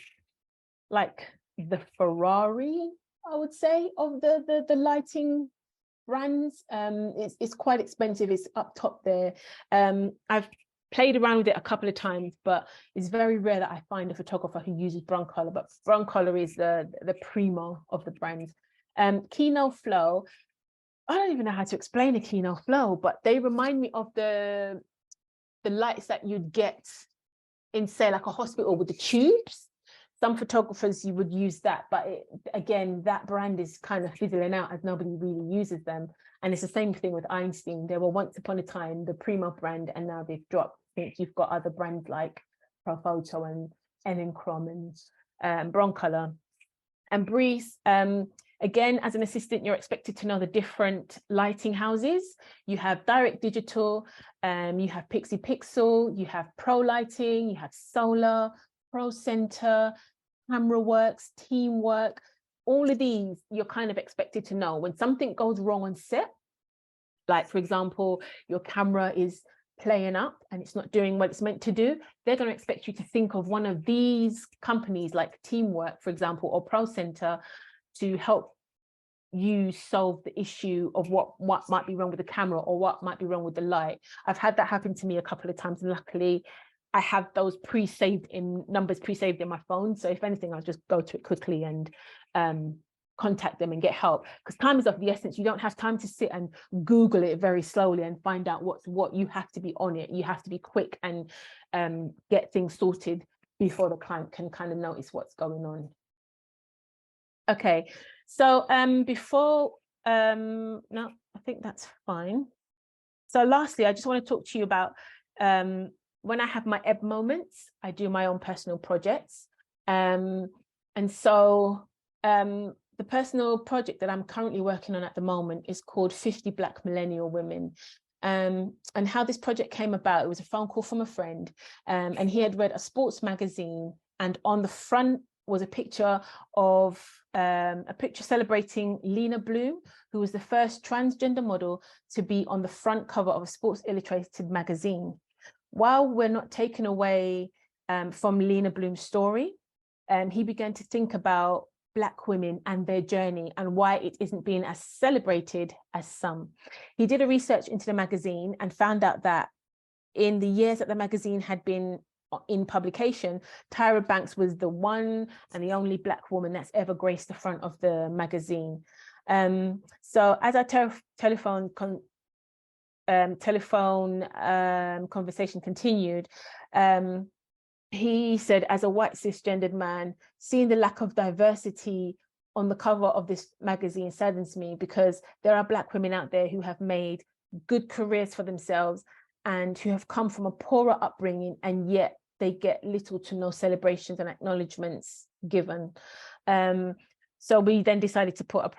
Ferrari, I would say, of the lighting brands. It's quite expensive, it's up top there. I've played around with it a couple of times, but it's very rare that I find a photographer who uses Broncolor, but Broncolor is the primo of the brands. Kino Flow, I don't even know how to explain a Kino Flow, but they remind me of the lights that you'd get in, say, like a hospital with the tubes. Some photographers, you would use that, but again, that brand is kind of fizzling out as nobody really uses them. And it's the same thing with Einstein. They were once upon a time the primo brand, and now they've dropped. I think you've got other brands like Profoto and Elinchrom and Broncolor. And Breeze, again, as an assistant, you're expected to know the different lighting houses. You have Direct Digital, you have Pixie Pixel, you have Pro Lighting, you have Solar, Pro Center, Camera Works, Teamwork. All of these you're kind of expected to know. When something goes wrong on set, like for example, your camera is playing up and it's not doing what it's meant to do, they're going to expect you to think of one of these companies like Teamwork, for example, or Pro Center to help you solve the issue of what might be wrong with the camera or what might be wrong with the light. I've had that happen to me a couple of times, and luckily I have those numbers pre-saved in my phone. So if anything, I'll just go to it quickly and contact them and get help, because time is of the essence. You don't have time to sit and Google it very slowly and find out what. You have to be on it. You have to be quick and get things sorted before the client can kind of notice what's going on. Okay, so no, I think that's fine. So lastly, I just want to talk to you about when I have my ebb moments, I do my own personal projects. And so the personal project that I'm currently working on at the moment is called 50 Black Millennial Women. And how this project came about, it was a phone call from a friend, and he had read a sports magazine, and on the front was a picture celebrating Lena Bloom, who was the first transgender model to be on the front cover of a Sports Illustrated magazine. While we're not taken away from Lena Bloom's story, he began to think about Black women and their journey and why it isn't being as celebrated as some. He did a research into the magazine and found out that in the years that the magazine had been in publication, Tyra Banks was the one and the only Black woman that's ever graced the front of the magazine. So as our telephone conversation continued, he said, as a white cisgendered man, seeing the lack of diversity on the cover of this magazine saddens me, because there are Black women out there who have made good careers for themselves and who have come from a poorer upbringing, and yet they get little to no celebrations and acknowledgements given. So we then decided to put a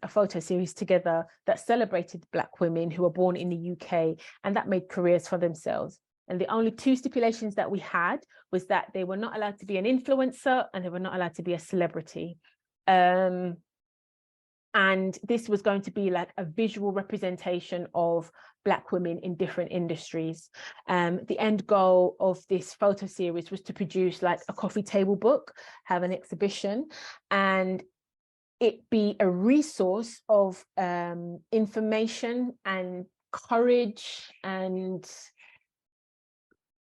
photo series together that celebrated Black women who were born in the UK and that made careers for themselves. And the only two stipulations that we had was that they were not allowed to be an influencer and they were not allowed to be a celebrity. And this was going to be like a visual representation of Black women in different industries. The end goal of this photo series was to produce like a coffee table book, have an exhibition, and it be a resource of information and courage and,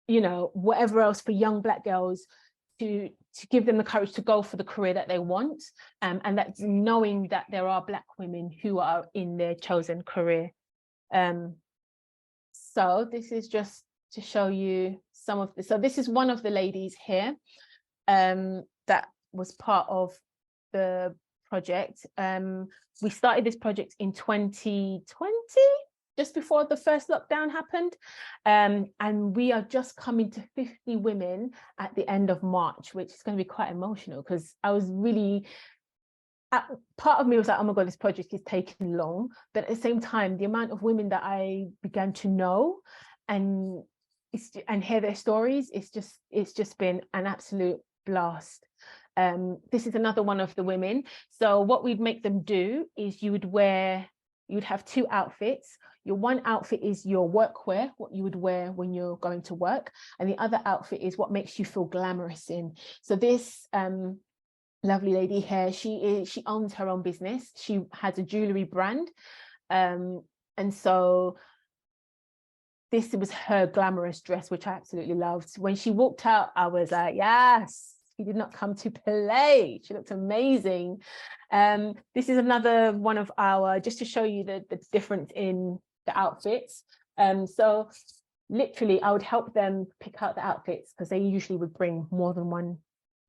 you know, whatever else for young Black girls to give them the courage to go for the career that they want, and that knowing that there are Black women who are in their chosen career. So this is just to show you some of the, so this is one of the ladies here that was part of the project. We started this project in 2020, just before the first lockdown happened, and we are just coming to 50 women at the end of March, which is going to be quite emotional, because I was really, part of me was like, oh my God, this project is taking long, but at the same time, the amount of women that I began to know and hear their stories, it's just been an absolute blast. This is another one of the women. So what we'd make them do is you'd have two outfits. Your one outfit is your workwear, what you would wear when you're going to work. And the other outfit is what makes you feel glamorous in. So this lovely lady here, she owns her own business. She has a jewelry brand. And so this was her glamorous dress, which I absolutely loved. When she walked out, I was like, yes, she did not come to play. She looked amazing. This is another one of our, just to show you the difference in the outfits. So literally I would help them pick out the outfits, because they usually would bring more than one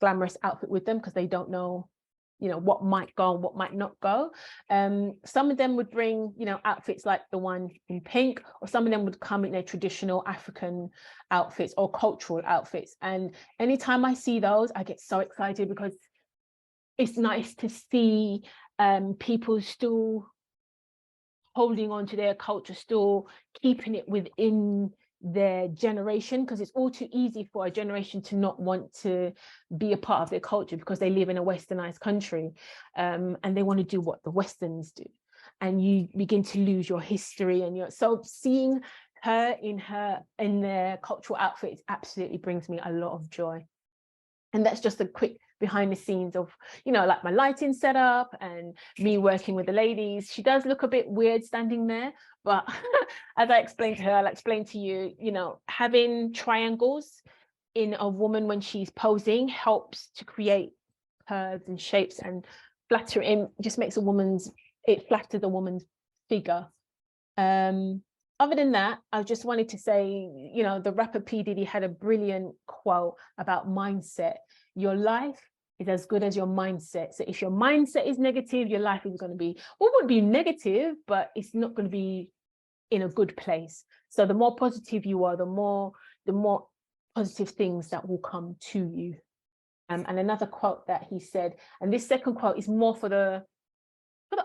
glamorous outfit with them, because they don't know, you know, what might go and what might not go. Some of them would bring, you know, outfits like the one in pink, or some of them would come in their traditional African outfits or cultural outfits. And anytime I see those, I get so excited, because it's nice to see people still holding on to their culture, still keeping it within their generation, because it's all too easy for a generation to not want to be a part of their culture because they live in a westernized country, and they want to do what the Westerns do, and you begin to lose your history. And so seeing her in their cultural outfits absolutely brings me a lot of joy. And that's just a quick behind the scenes of, you know, like my lighting setup and me working with the ladies. She does look a bit weird standing there, but as I explained to her, I'll explain to you, you know, having triangles in a woman when she's posing helps to create curves and shapes and flattering, just makes it flatters a woman's figure. Other than that, I just wanted to say, you know, the rapper P. Diddy had a brilliant quote about mindset. Your life is as good as your mindset. So if your mindset is negative, your life is going to be, well, it wouldn't be negative, but it's not going to be in a good place. So the more positive you are, the more positive things that will come to you. And another quote that he said, and this second quote is more for the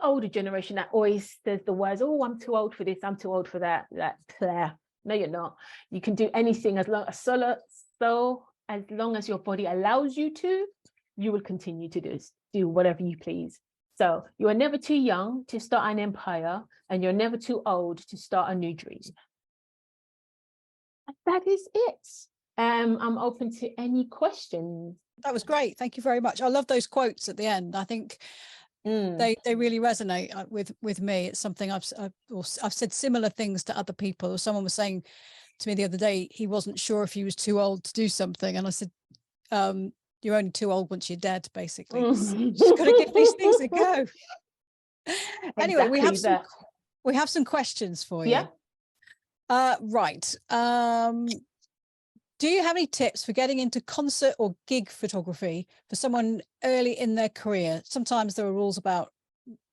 older generation that always says the words, oh, I'm too old for this, I'm too old for that. That's Claire. No, you're not. You can do anything as long as your body allows you to, you will continue to do whatever you please. So you are never too young to start an empire, and you're never too old to start a new dream. And that is it. I'm open to any questions. That was great. Thank you very much. I love those quotes at the end. I think they really resonate with me. It's something I've said similar things to other people. Or someone was saying to me the other day, he wasn't sure if he was too old to do something, and I said, you're only too old once you're dead, basically. Just got to give these things a go. Anyway, exactly we have some questions for you. Yeah. Right. Do you have any tips for getting into concert or gig photography for someone early in their career? Sometimes there are rules about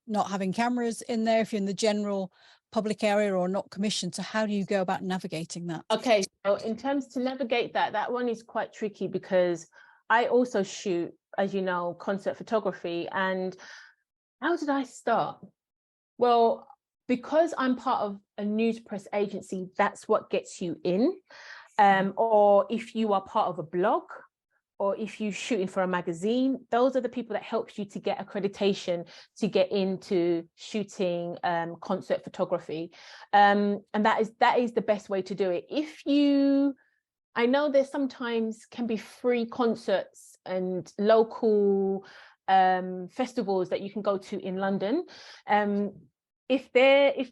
not having cameras in there if you're in the general public area or not commissioned. So how do you go about navigating that? Okay, so in terms to navigate that one is quite tricky, because I also shoot, as you know, concert photography. And how did I start? Well, because I'm part of a news press agency, that's what gets you in. Or if you are part of a blog, or if you're shooting for a magazine, those are the people that help you to get accreditation to get into shooting concert photography. And that is the best way to do it. I know there sometimes can be free concerts and local festivals that you can go to in London. If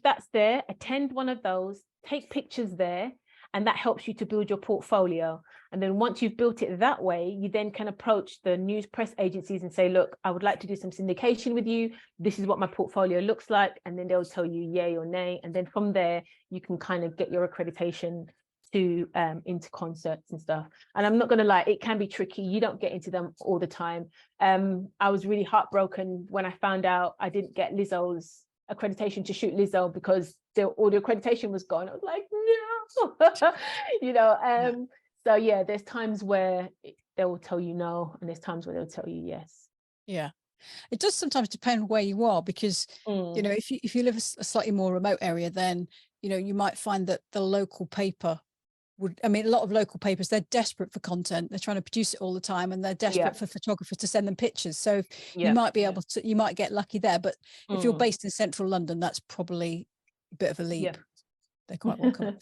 that's there, attend one of those, take pictures there, and that helps you to build your portfolio. And then once you've built it that way, you then can approach the news press agencies and say, look, I would like to do some syndication with you. This is what my portfolio looks like. And then they'll tell you yay or nay. And then from there, you can kind of get your accreditation to into concerts and stuff. And I'm not going to lie, it can be tricky. You don't get into them all the time. I was really heartbroken when I found out I didn't get Lizzo's accreditation to shoot Lizzo, because all the accreditation was gone. I was like, no, you know. So yeah, there's times where they will tell you no, and there's times where they'll tell you yes. Yeah, it does sometimes depend where you are, because you know, if you live a slightly more remote area, then you know you might find that the local paper a lot of local papers, they're desperate for content. They're trying to produce it all the time, and they're desperate for photographers to send them pictures. So you might be able to, you might get lucky there. But if you're based in central London, that's probably a bit of a leap. They're quite welcome.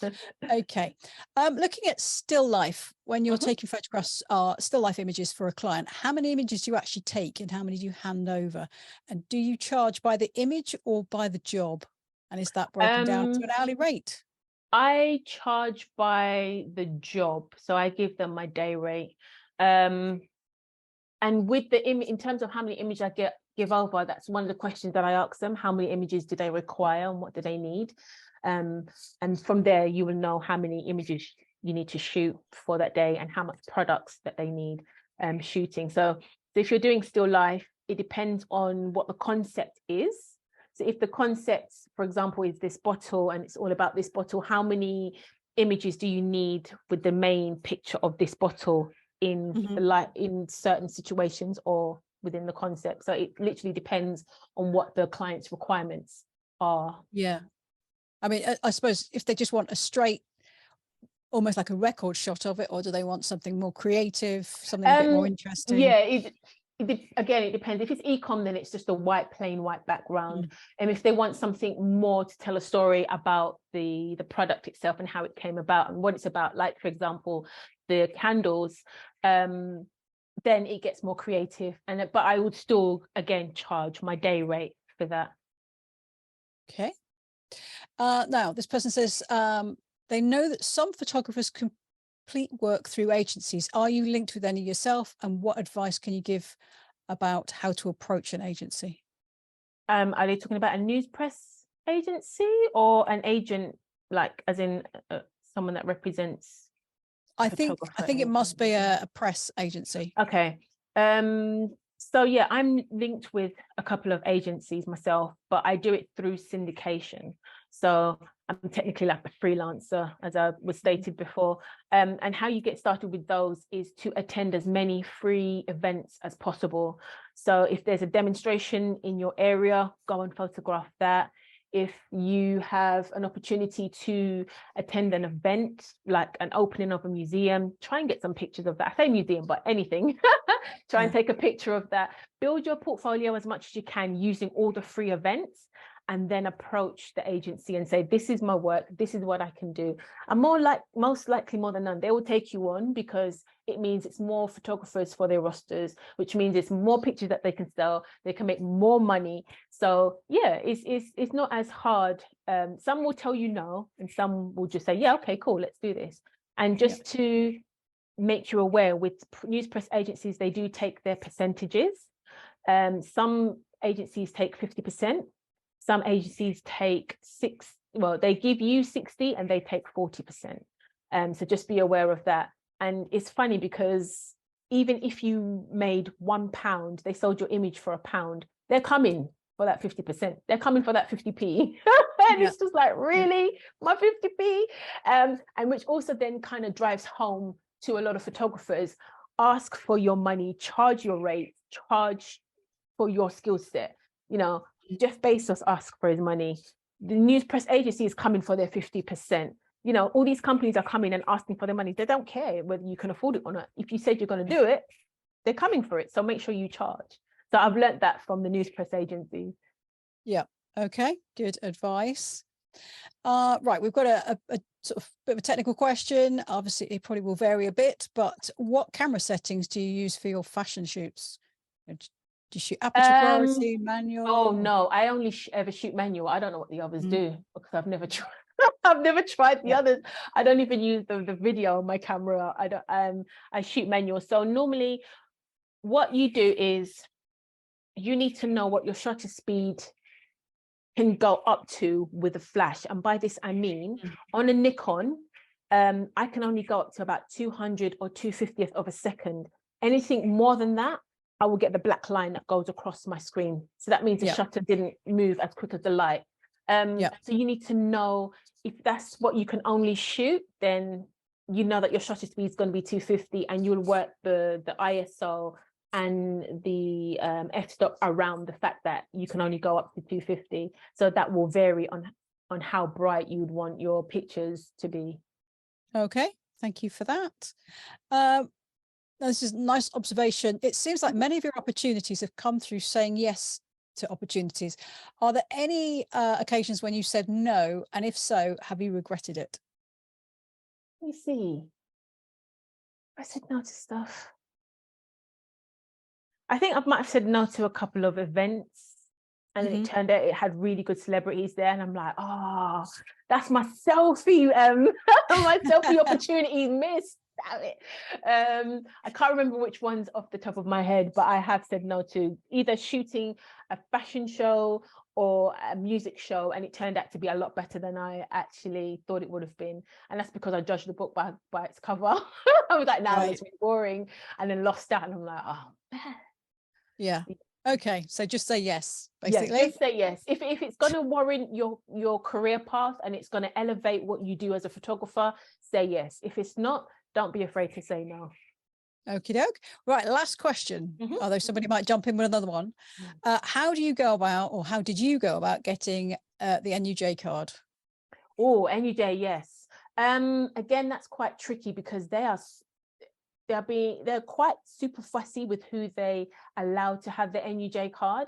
Okay. Looking at still life, when you're taking photographs, still life images for a client, how many images do you actually take and how many do you hand over? And do you charge by the image or by the job? And is that broken down to an hourly rate? I charge by the job, so I give them my day rate. And with the in terms of how many images I give over, that's one of the questions that I ask them. How many images do they require and what do they need? And from there, you will know how many images you need to shoot for that day and how much products that they need shooting. So if you're doing still life, it depends on what the concept is. So if the concept, for example, is this bottle and it's all about this bottle, how many images do you need with the main picture of this bottle in in certain situations or within the concept? So it literally depends on what the client's requirements are. Yeah. I mean, I suppose if they just want a straight, almost like a record shot of it, or do they want something more creative, something a bit more interesting? Yeah, again, it depends. If it's e-com, then it's just a plain white background. And if they want something more to tell a story about the product itself and how it came about and what it's about, like, for example, the candles, then it gets more creative. But I would still, again, charge my day rate for that. Okay. Now, this person says they know that some photographers complete work through agencies. Are you linked with any yourself? And what advice can you give about how to approach an agency? Are they talking about a news press agency or an agent, like as in someone that represents? I think it must be a press agency. Okay. So yeah, I'm linked with a couple of agencies myself, but I do it through syndication. So I'm technically like a freelancer, as I was stated before. And how you get started with those is to attend as many free events as possible. So if there's a demonstration in your area, go and photograph that. If you have an opportunity to attend an event, like an opening of a museum, try and get some pictures of that. I say museum, but anything. Try and take a picture of that. Build your portfolio as much as you can using all the free events, and then approach the agency and say, this is my work, this is what I can do. And most likely more than none, they will take you on, because it means it's more photographers for their rosters, which means it's more pictures that they can sell, they can make more money. So yeah, it's not as hard. Some will tell you no, and some will just say, yeah, okay, cool, let's do this. And just to make you aware, with news press agencies, they do take their percentages. Some agencies take 50%. Some agencies take they give you 60 and they take 40%. So just be aware of that. And it's funny because even if you made £1, they sold your image for £1, they're coming for that 50%. They're coming for that 50p. And it's just like, really? My 50p? And which also then kind of drives home to a lot of photographers: ask for your money, charge your rate, charge for your skill set. You know, Jeff Bezos asked for his money. The news press agency is coming for their 50%. You know, all these companies are coming and asking for their money. They don't care whether you can afford it or not. If you said you're going to do it, they're coming for it. So make sure you charge. So I've learned that from the news press agencies. Yeah. Okay. Good advice. Right. We've got a sort of bit of a technical question. Obviously, it probably will vary a bit, but what camera settings do you use for your fashion shoots? Do you shoot aperture priority, manual? Oh no, I only ever shoot manual. I don't know what the others do, because I've never tried. I've never tried the others. I don't even use the video on my camera. I shoot manual. So normally what you do is you need to know what your shutter speed can go up to with a flash. And by this, I mean, on a Nikon, I can only go up to about 200 or 250th of a second. Anything more than that, I will get the black line that goes across my screen. So that means the shutter didn't move as quick as the light. So you need to know, if that's what you can only shoot, then you know that your shutter speed is going to be 250, and you'll work the ISO and the f-stop around the fact that you can only go up to 250. So that will vary on how bright you would want your pictures to be. Okay, thank you for that. This is a nice observation. It seems like many of your opportunities have come through saying yes to opportunities. Are there any occasions when you said no? And if so, have you regretted it? Let me see. I said no to stuff. I think I might have said no to a couple of events, and then it turned out it had really good celebrities there, and I'm like, oh, that's my selfie, my selfie opportunity missed. Damn it. I can't remember which ones off the top of my head, but I have said no to either shooting a fashion show or a music show, and it turned out to be a lot better than I actually thought it would have been. And that's because I judged the book by its cover. I was like, nah, it's really boring, and then lost out, and I'm like, oh man. Yeah. Okay. So just say yes, basically. Yeah, just say yes. If it's going to warrant your career path and it's going to elevate what you do as a photographer, say yes. If it's not, don't be afraid to say no. Okie doke. Right. Last question. Although somebody might jump in with another one. How do you go about, or how did you go about getting the NUJ card? Oh, NUJ, yes. Again, that's quite tricky because they're quite super fussy with who they allow to have the NUJ card.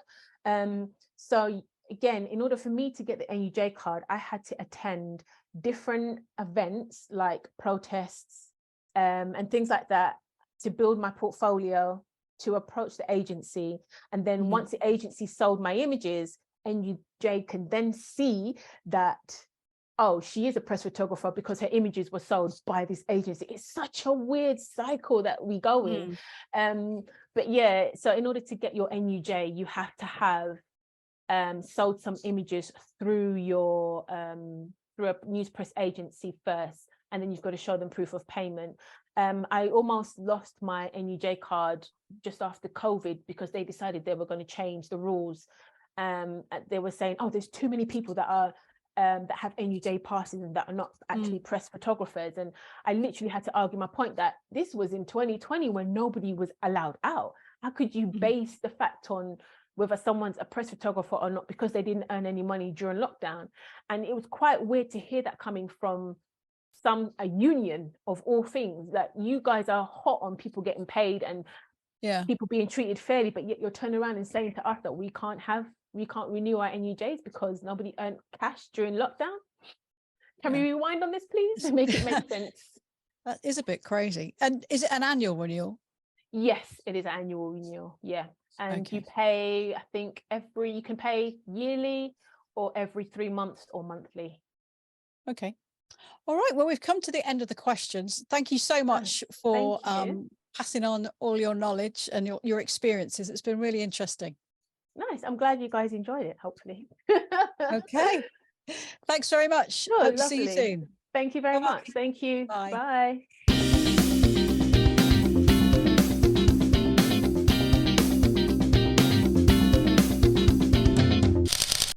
So again, in order for me to get the NUJ card, I had to attend different events like protests and things like that to build my portfolio, to approach the agency. And then once the agency sold my images, NUJ can then see that, oh, she is a press photographer because her images were sold by this agency. It's such a weird cycle that we go in. But yeah, so in order to get your NUJ, you have to have sold some images through your through a news press agency first, and then you've got to show them proof of payment. I almost lost my NUJ card just after COVID because they decided they were going to change the rules. They were saying, oh, there's too many people that are that have NUJ passes and that are not actually press photographers. And I literally had to argue my point that this was in 2020 when nobody was allowed out. How could you base the fact on whether someone's a press photographer or not because they didn't earn any money during lockdown? And it was quite weird to hear that coming from a union of all things, that you guys are hot on people getting paid and people being treated fairly, but yet you're turning around and saying to us that we can't renew our NUJs because nobody earned cash during lockdown. Can we rewind on this, please, and make it make sense? That is a bit crazy. And is it an annual renewal? Yes, it is an annual renewal. Yeah. And you pay, I think you can pay yearly or every 3 months or monthly. Okay. All right. Well, we've come to the end of the questions. Thank you so much for passing on all your knowledge and your experiences. It's been really interesting. Nice. I'm glad you guys enjoyed it, hopefully. Okay. Thanks very much. Oh, Hope to see you soon. Thank you very much. Thank you. Bye. Bye.